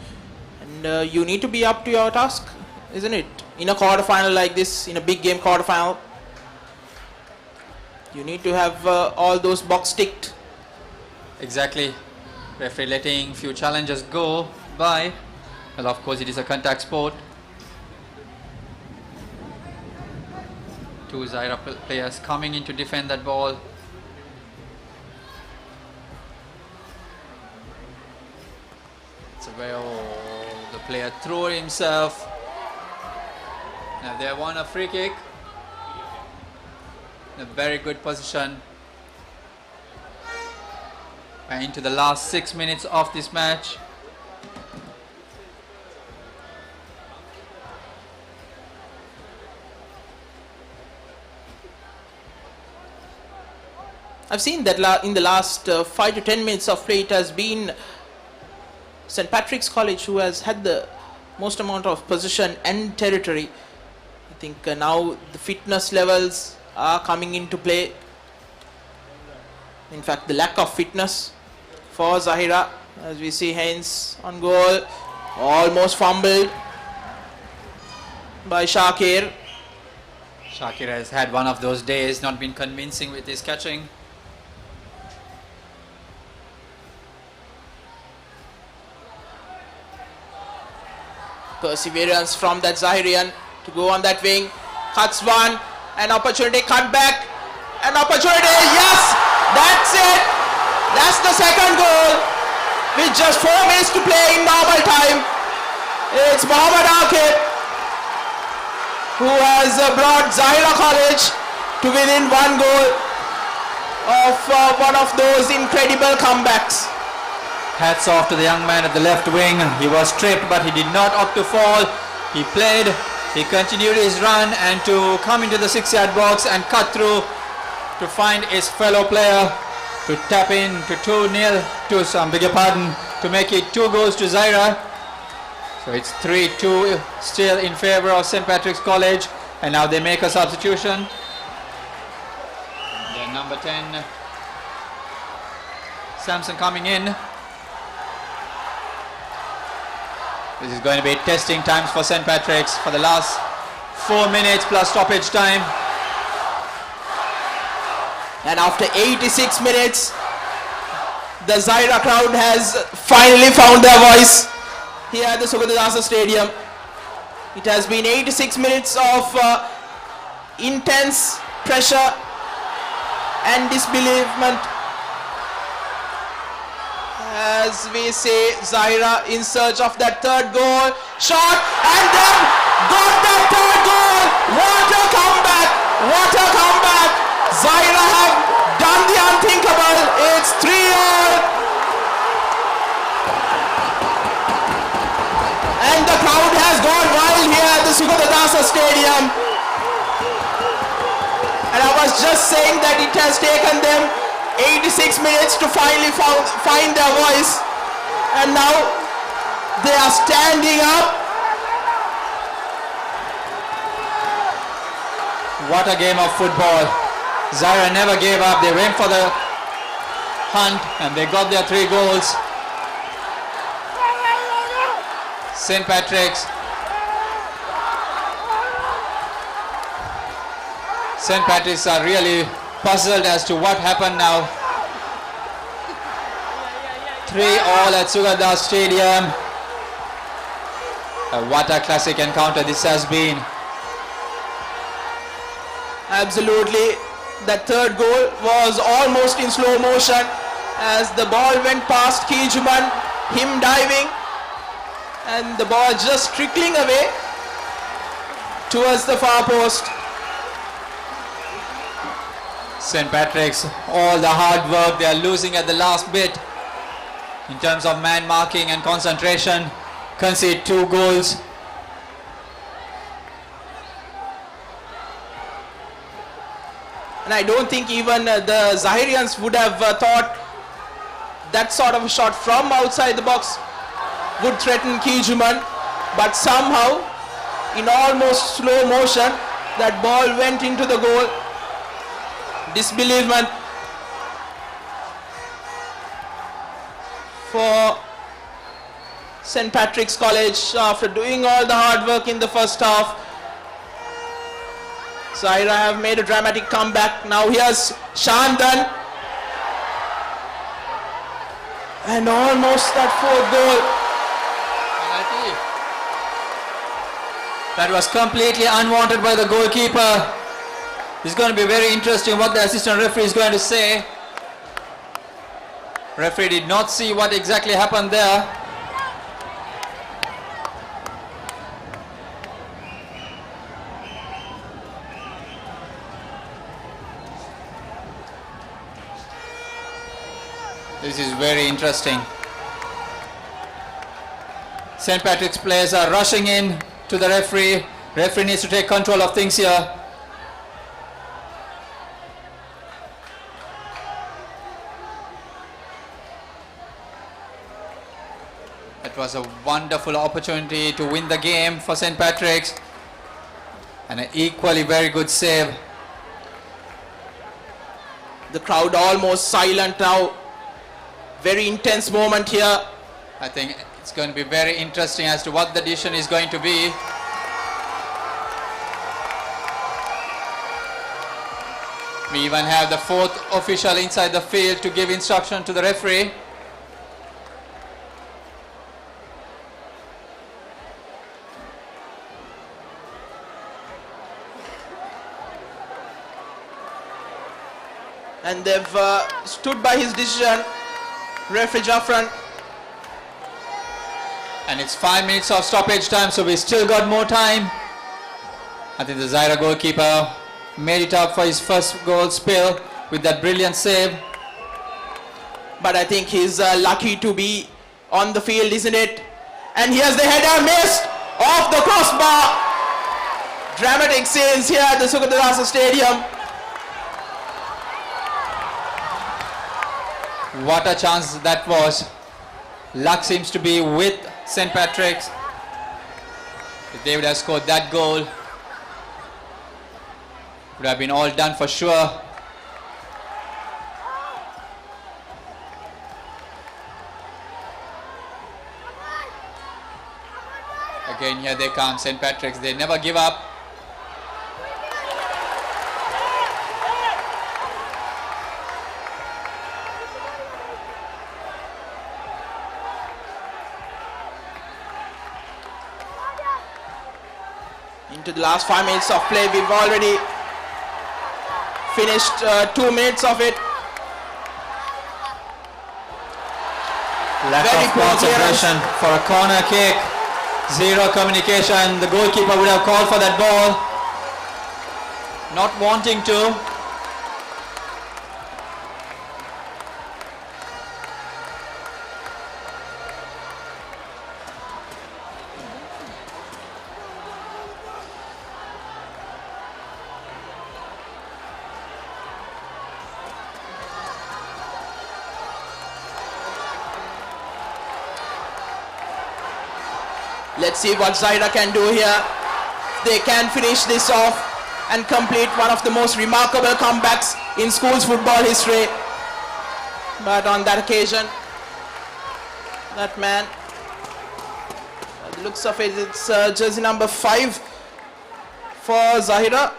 and you need to be up to your task, isn't it? In a quarter final like this, in a big game quarter final. You need to have all those box ticked. Exactly. Referee letting few challenges go by. Well, of course, it is a contact sport. Two Zahira players coming in to defend that ball. It's a way the player threw himself. Now they won a free kick. In a very good position. And into the last 6 minutes of this match. I've seen that in the last 5 to 10 minutes of play, it has been St. Patrick's College who has had the most amount of possession and territory. I think now the fitness levels are coming into play. In fact, the lack of fitness for Zahira, as we see Haynes on goal, almost fumbled by Shakir. Shakir has had one of those days, not been convincing with his catching. Perseverance from that Zahirian to go on that wing. Cuts one, an opportunity, cut back, an opportunity, yes, that's it. That's the second goal with just 4 minutes to play in normal time. It's Mohammad Akib who has brought Zahira College to within 1 goal of one of those incredible comebacks. Hats off to the young man at the left wing. He was tripped, but he did not opt to fall. He played, he continued his run and to come into the 6-yard box and cut through to find his fellow player to tap in to 2-0 to make it 2 goals to Zahira. So it's 3-2 still in favor of St. Patrick's College, and now they make a substitution. Then number 10, Samson coming in. This is going to be testing times for St. Patrick's for the last 4 minutes plus stoppage time. And after 86 minutes, the Zahira crowd has finally found their voice here at the Sugathadasa Stadium. It has been 86 minutes of intense pressure and disbelievement. As we say, Zahira in search of that third goal, shot, and then got that third goal. What a comeback! What a comeback! Zahira have done the unthinkable. It's 3-all, and the crowd has gone wild here at the Sugathadasa Stadium. And I was just saying that it has taken them 86 minutes to finally find their voice, and now they are standing up. What a game of football. Zahira never gave up. They went for the hunt and they got their 3 goals. St. Patrick's are really puzzled as to what happened now. 3-all at Sugathadasa Stadium. What a classic encounter this has been. Absolutely. That third goal was almost in slow motion as the ball went past Kijuman, him diving, and the ball just trickling away towards the far post. St. Patrick's, all the hard work, they are losing at the last bit in terms of man marking and concentration. Concede 2 goals. And I don't think even the Zahirians would have thought that sort of a shot from outside the box would threaten Kijuman, but somehow in almost slow motion that ball went into the goal. Disbelievement for St. Patrick's College after doing all the hard work in the first half. Zahira have made a dramatic comeback. Now here's Shandan. And almost that fourth goal. Penalty. That was completely unwanted by the goalkeeper. It's going to be very interesting what the assistant referee is going to say. Referee did not see what exactly happened there. This is very interesting. St. Patrick's players are rushing in to the referee. Referee needs to take control of things here. It was a wonderful opportunity to win the game for St. Patrick's, and an equally very good save. The crowd almost silent now. Very intense moment here. I think it's going to be very interesting as to what the decision is going to be. We even have the fourth official inside the field to give instruction to the referee. And they've stood by his decision. Referee Jaffran. And it's 5 minutes of stoppage time, so we still got more time. I think the Zahira goalkeeper made it up for his first goal spill with that brilliant save. But I think he's lucky to be on the field, isn't it? And here's the header missed off the crossbar. Dramatic scenes here at the Sugathadasa Stadium. What a chance that was. Luck seems to be with St. Patrick's. If they would have scored that goal, would have been all done for sure. Again, here they come, St. Patrick's. They never give up. Into the last 5 minutes of play, we've already finished 2 minutes of it. Lack Very of poor concentration for a corner kick. Zero communication. The goalkeeper would have called for that ball. Not wanting to. Let's see what Zahira can do here. They can finish this off and complete one of the most remarkable comebacks in school's football history. But on that occasion, that man, by the looks of it, it's jersey number 5 for Zahira.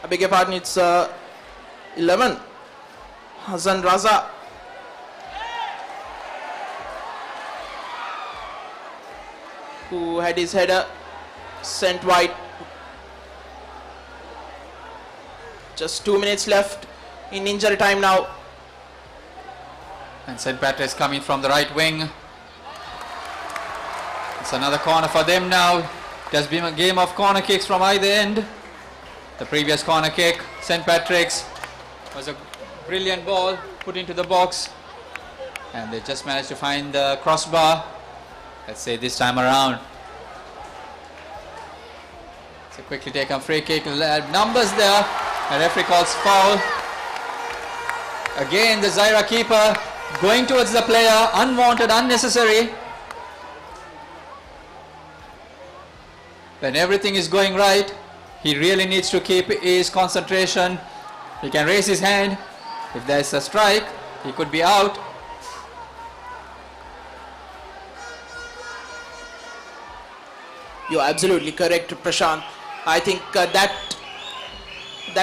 I beg your pardon, it's 11. Hassan Raza. Who had his header sent wide. Just 2 minutes left in injury time now. And St. Patrick's coming from the right wing. It's another corner for them now. It has been a game of corner kicks from either end. The previous corner kick, St. Patrick's, was a brilliant ball put into the box. And they just managed to find the crossbar. Let's say this time around. It's a quickly taken free kick. Numbers there. The referee calls foul. Again, the Zahira keeper going towards the player. Unwanted, unnecessary. When everything is going right, he really needs to keep his concentration. He can raise his hand. If there is a strike, he could be out. You're absolutely correct, Prashant. I think that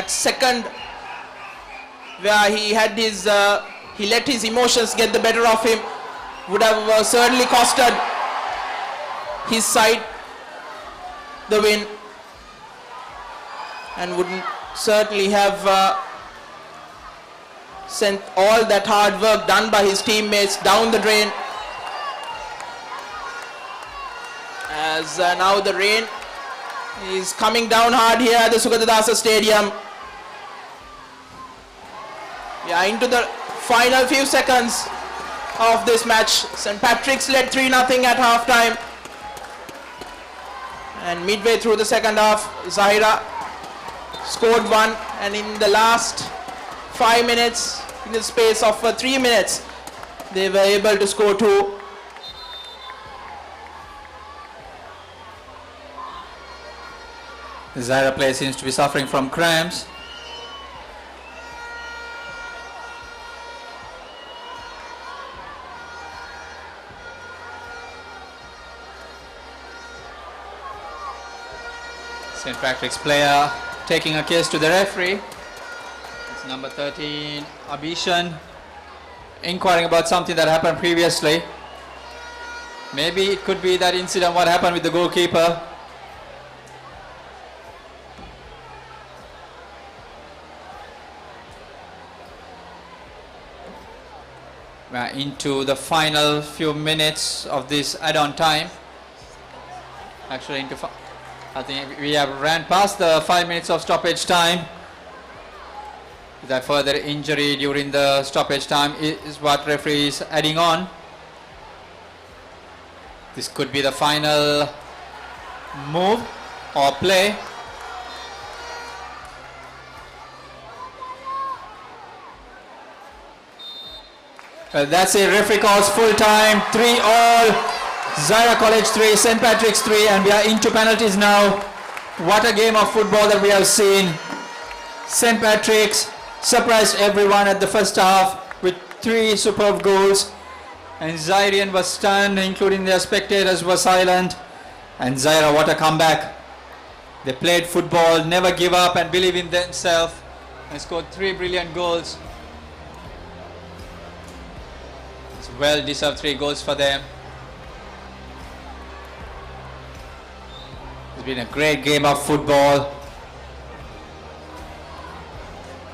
second where he had his he let his emotions get the better of him would have certainly costed his side the win, and wouldn't certainly have sent all that hard work done by his teammates down the drain. As now the rain is coming down hard here at the Sugathadasa Stadium. We are into the final few seconds of this match. St. Patrick's led 3-0 at half time. And midway through the second half, Zahira scored one, and in the last 5 minutes, in the space of 3 minutes, they were able to score two. The Zahira player seems to be suffering from cramps. St. Patrick's player taking a case to the referee. It's number 13, Abhishan, inquiring about something that happened previously. Maybe it could be that incident what happened with the goalkeeper. We are into the final few minutes of this add-on time. Actually, I think we have ran past the 5 minutes of stoppage time. That further injury during the stoppage time is what referee is adding on. This could be the final move or play. That's it. Referee calls full time. 3-all. Zahira College 3, St. Patrick's 3, and we are into penalties now. What a game of football that we have seen. St. Patrick's surprised everyone at the first half with 3 superb goals, and Zahirian was stunned, including their spectators were silent. And Zahira, what a comeback. They played football, never give up and believe in themselves, and scored 3 brilliant goals. It's well deserved 3 goals for them. It's been a great game of football,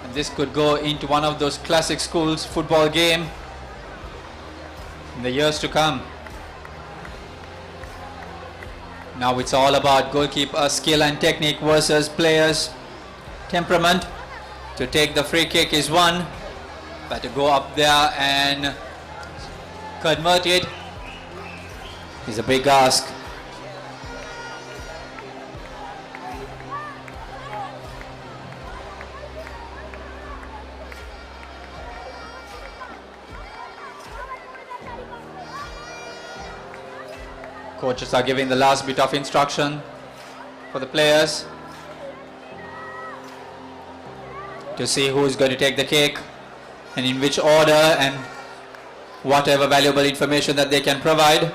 and this could go into one of those classic schools football game in the years to come. Now it's all about goalkeeper skill and technique versus players' temperament. To take the free kick is one, but to go up there and convert it is a big ask. Coaches are giving the last bit of instruction for the players to see who is going to take the kick and in which order, and whatever valuable information that they can provide.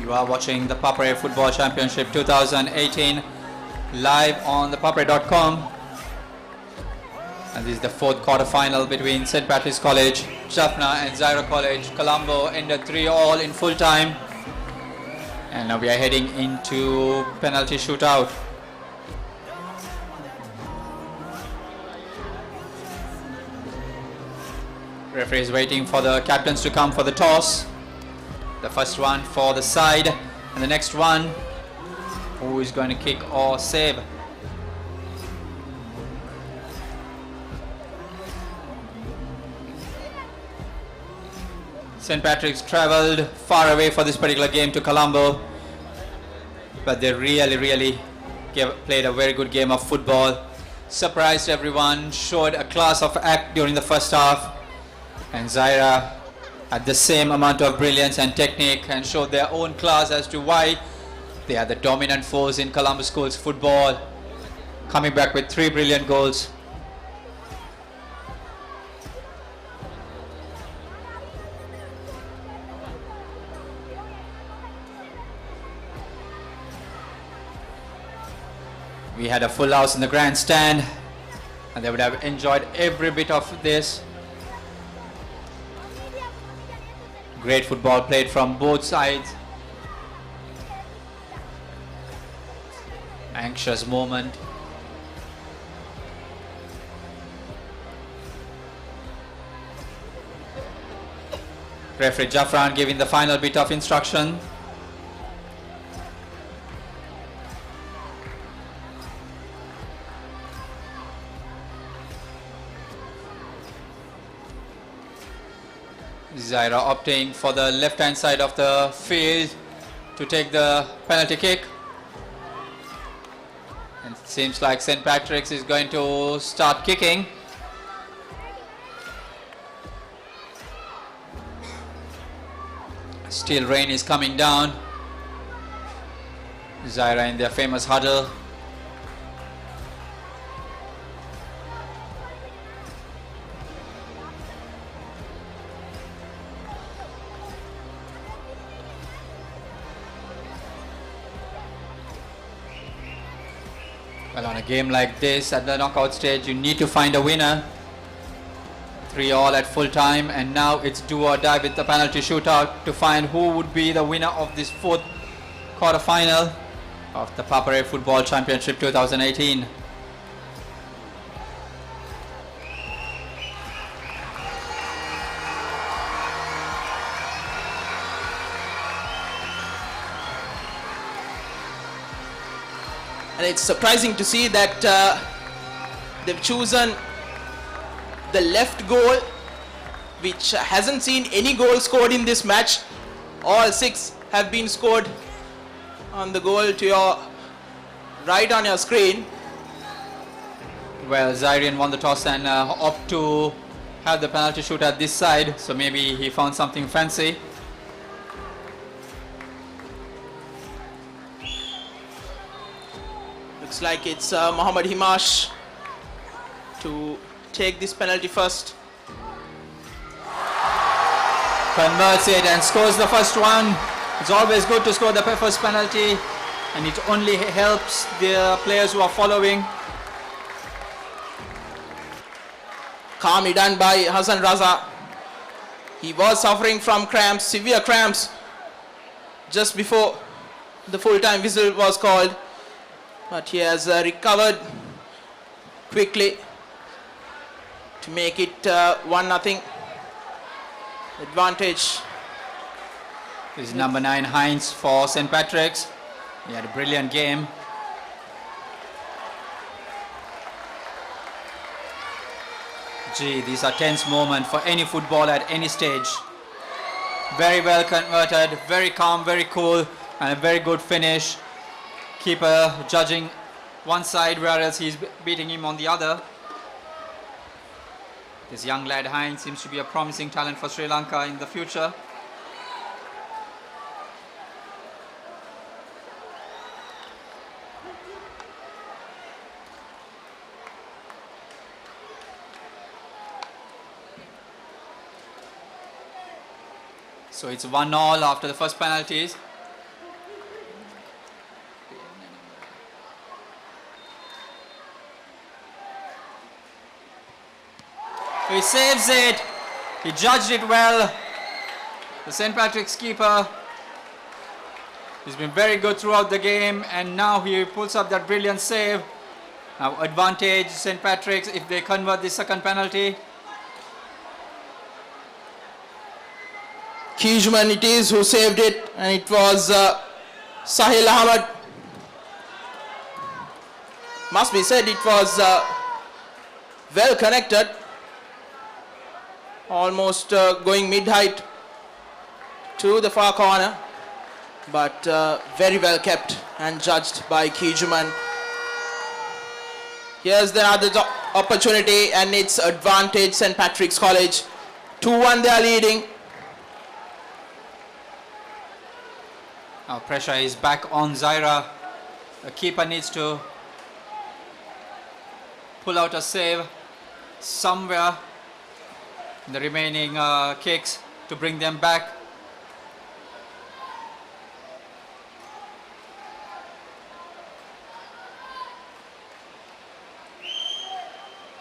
You are watching the ThePapare Football Championship 2018 live on ThePapare.com, and this is the 4th quarter final between St. Patrick's College, Jaffna, and Zahira College. Colombo ended 3-all in full time, and now we are heading into penalty shootout. Referee is waiting for the captains to come for the toss. The first one for the side, and the next one, who is going to kick or save. St. Patrick's travelled far away for this particular game to Colombo, but they really played a very good game of football. Surprised everyone, showed a class of act during the first half. And Zahira had the same amount of brilliance and technique and showed their own class as to why they are the dominant force in Columbus Schools football, coming back with 3 brilliant goals. We had a full house in the grandstand and they would have enjoyed every bit of this. Great football played from both sides. Anxious moment. Referee Jaffran giving the final bit of instruction. Zahira opting for the left hand side of the field to take the penalty kick. And it seems like St. Patrick's is going to start kicking. Still rain is coming down. Zahira in their famous huddle. Well, on a game like this, at the knockout stage, you need to find a winner. 3-3 at full time, and now it's do or die with the penalty shootout to find who would be the winner of this 4th quarter-final of the ThePapare Football Championship 2018. And it's surprising to see that they've chosen the left goal, which hasn't seen any goal scored in this match. All 6 have been scored on the goal to your right on your screen. Well, Zahirian won the toss and opt to have the penalty shoot at this side, so maybe he found something fancy. Looks like it's Mohammad Himash to take this penalty first. Converts it and scores the first one. It's always good to score the first penalty, and it only helps the players who are following. Calmly done by Hassan Raza. He was suffering from cramps, severe cramps, just before the full-time whistle was called. But he has recovered quickly to make it 1-0 advantage. This is number 9 Heinz for St. Patrick's. He had a brilliant game. Gee, these are tense moments for any footballer at any stage. Very well converted, very calm, very cool, and a very good finish. Keeper judging one side, whereas he's beating him on the other. This young lad Heinz seems to be a promising talent for Sri Lanka in the future. So it's 1-1 after the first penalties. He saves it. He judged it well. The St. Patrick's keeper. He's been very good throughout the game, and now he pulls up that brilliant save. Now advantage St. Patrick's if they convert the second penalty. Kijman it is who saved it, and it was Sahil Ahmed. Must be said, it was well connected, almost going mid-height to the far corner, but very well kept and judged by Kijman. Here's the other opportunity, and it's advantage St. Patrick's College. 2-1 they are leading. Now pressure is back on Zahira. The keeper needs to pull out a save somewhere in the remaining kicks to bring them back.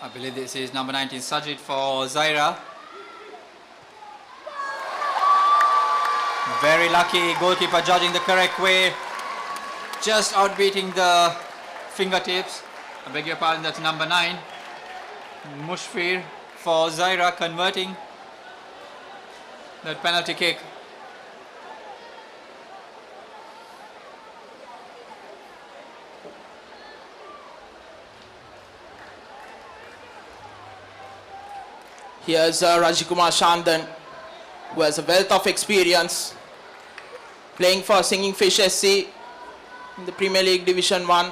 I believe this is number 19 Sajid for Zahira. Very lucky goalkeeper judging the correct way. Just outbeating the fingertips. I beg your pardon, that's number 9. Mushfir for Zahira converting that penalty kick. Here's Rajikumar Shandan, who has a wealth of experience playing for Singing Fish SC in the Premier League Division 1.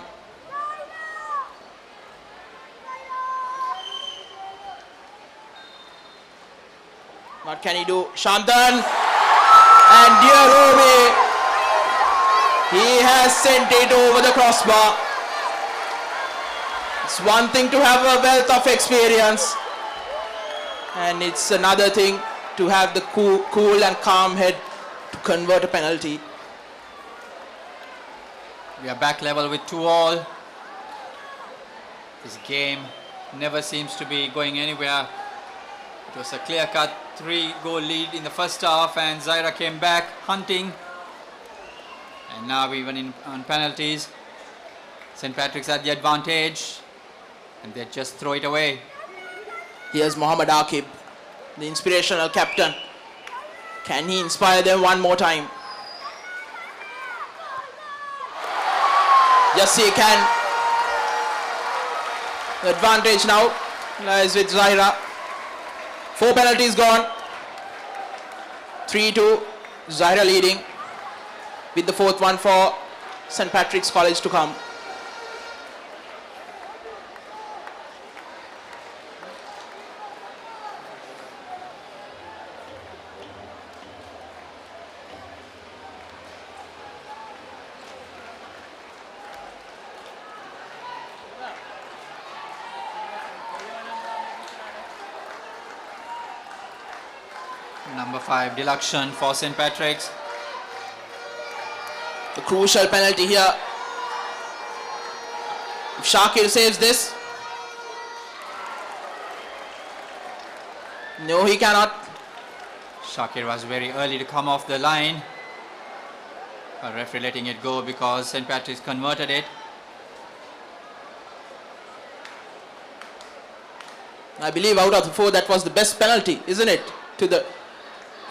What can he do? Shandan, and dear Roby, he has sent it over the crossbar. It's one thing to have a wealth of experience, and it's another thing to have the cool and calm head to convert a penalty. We are back level with 2-2. This game never seems to be going anywhere. It was a clear-cut 3-goal lead in the first half, and Zahira came back hunting. And now even on penalties, St. Patrick's had the advantage, and they just throw it away. Here's Mohammad Akib, the inspirational captain. Can he inspire them one more time? Yes, he can. The advantage now lies with Zahira. 4 penalties gone. 3-2. Zahira leading, with the 4th one for St. Patrick's College to come. Number 5, deduction for St. Patrick's. The crucial penalty here. If Shakir saves this, no, he cannot. Shakir was very early to come off the line. A referee letting it go because St. Patrick's converted it. I believe out of the 4, that was the best penalty, isn't it? To the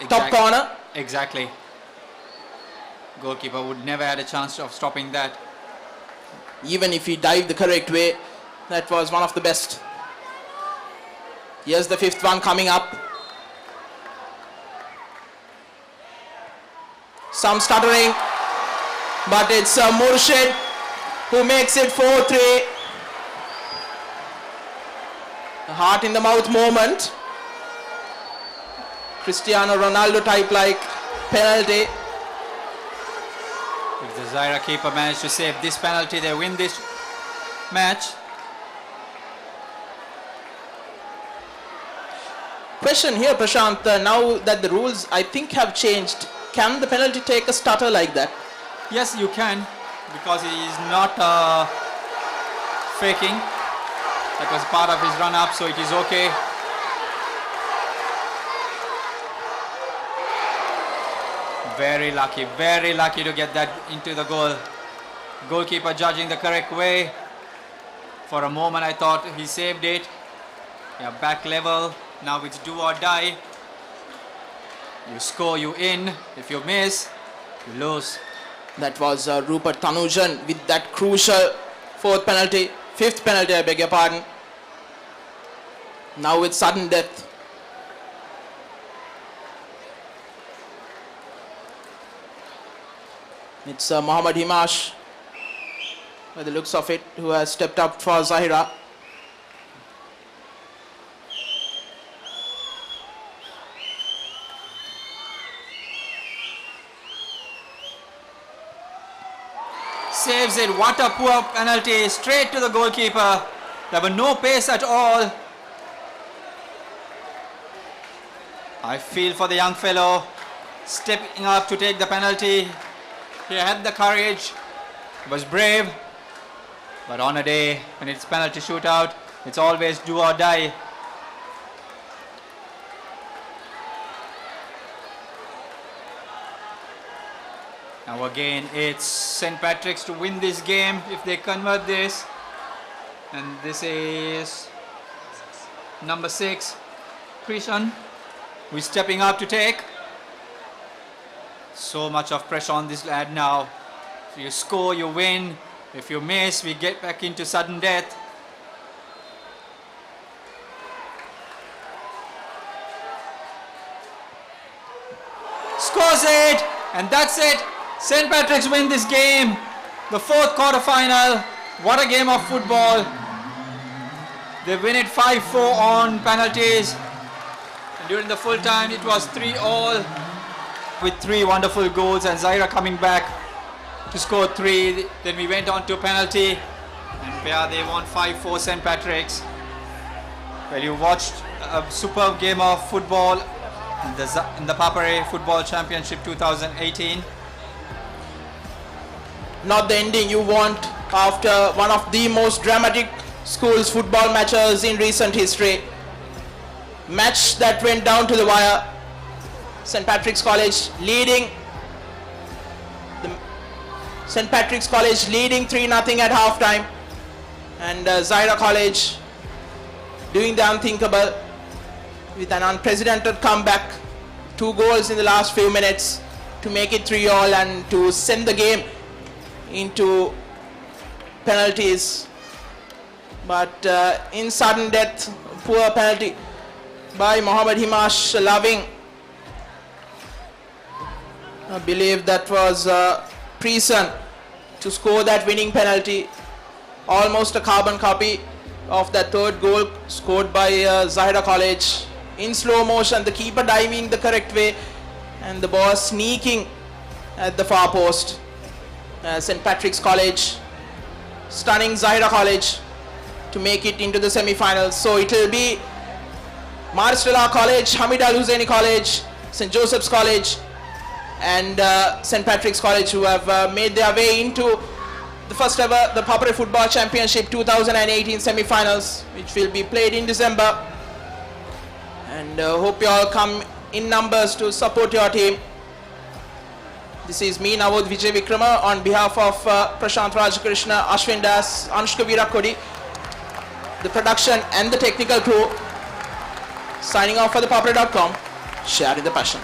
top corner. Exactly. Goalkeeper would never had a chance of stopping that. Even if he dived the correct way, that was one of the best. Here's the 5th one coming up. Some stuttering, but it's Murshid who makes it 4-3. A heart in the mouth moment. Cristiano Ronaldo type like penalty. If the Zahira keeper managed to save this penalty, they win this match. Question here, Prashant, now that the rules I think have changed, can the penalty take a stutter like that? Yes, you can, because he is not faking. That was part of his run-up, so it is okay. Very lucky to get that into the goal. Goalkeeper judging the correct way. For a moment I thought he saved it. Yeah, back level. Now it's do or die. You score, you in. If you miss, you lose. That was Rupert Tanujan with that crucial 4th penalty. 5th penalty, I beg your pardon. Now it's sudden death. It's Mohammad Himash, by the looks of it, who has stepped up for Zahira. saves it. What a poor penalty. Straight to the goalkeeper. There were no pace at all. I feel for the young fellow stepping up to take the penalty. He had the courage, was brave, but on a day when it's penalty shootout, it's always do or die. Now again, it's St. Patrick's to win this game if they convert this. And this is number 6, Krishan, who is stepping up to take. So much of pressure on this lad now. If you score, you win. If you miss, we get back into sudden death. Scores it, and that's it. St. Patrick's win this game. The 4th quarter-final. What a game of football. They win it 5-4 on penalties. And during the full time, it was 3-all with 3 wonderful goals, and Zahira coming back to score 3. Then we went on to penalty, and yeah, they won 5-4 St. Patrick's. Well, you watched a superb game of football in the ThePapare Football Championship 2018. Not the ending you want after one of the most dramatic schools football matches in recent history. Match that went down to the wire. St. Patrick's College leading. St. Patrick's College leading 3-0 at halftime. And Zahira College doing the unthinkable with an unprecedented comeback. 2 goals in the last few minutes to make it 3-all and to send the game into penalties. But in sudden death, poor penalty by Mohammad Himash Loving. I believe that was Preson to score that winning penalty. Almost a carbon copy of that 3rd goal scored by Zahira College. In slow motion, the keeper diving the correct way and the ball sneaking at the far post. St. Patrick's College stunning Zahira College to make it into the semi-finals. So it will be Maristella College, Hamid Al Husseini College, St. Joseph's College and St. Patrick's College who have made their way into the first ever ThePapare Football Championship 2018 semi-finals, which will be played in December. And hope you all come in numbers to support your team. This is me, Navod Vijay Vikrama, on behalf of Prashant Rajakrishna, Ashwin Das, Anushka Virakodi, the production and the technical crew. Signing off for ThePapare.com, sharing the passion.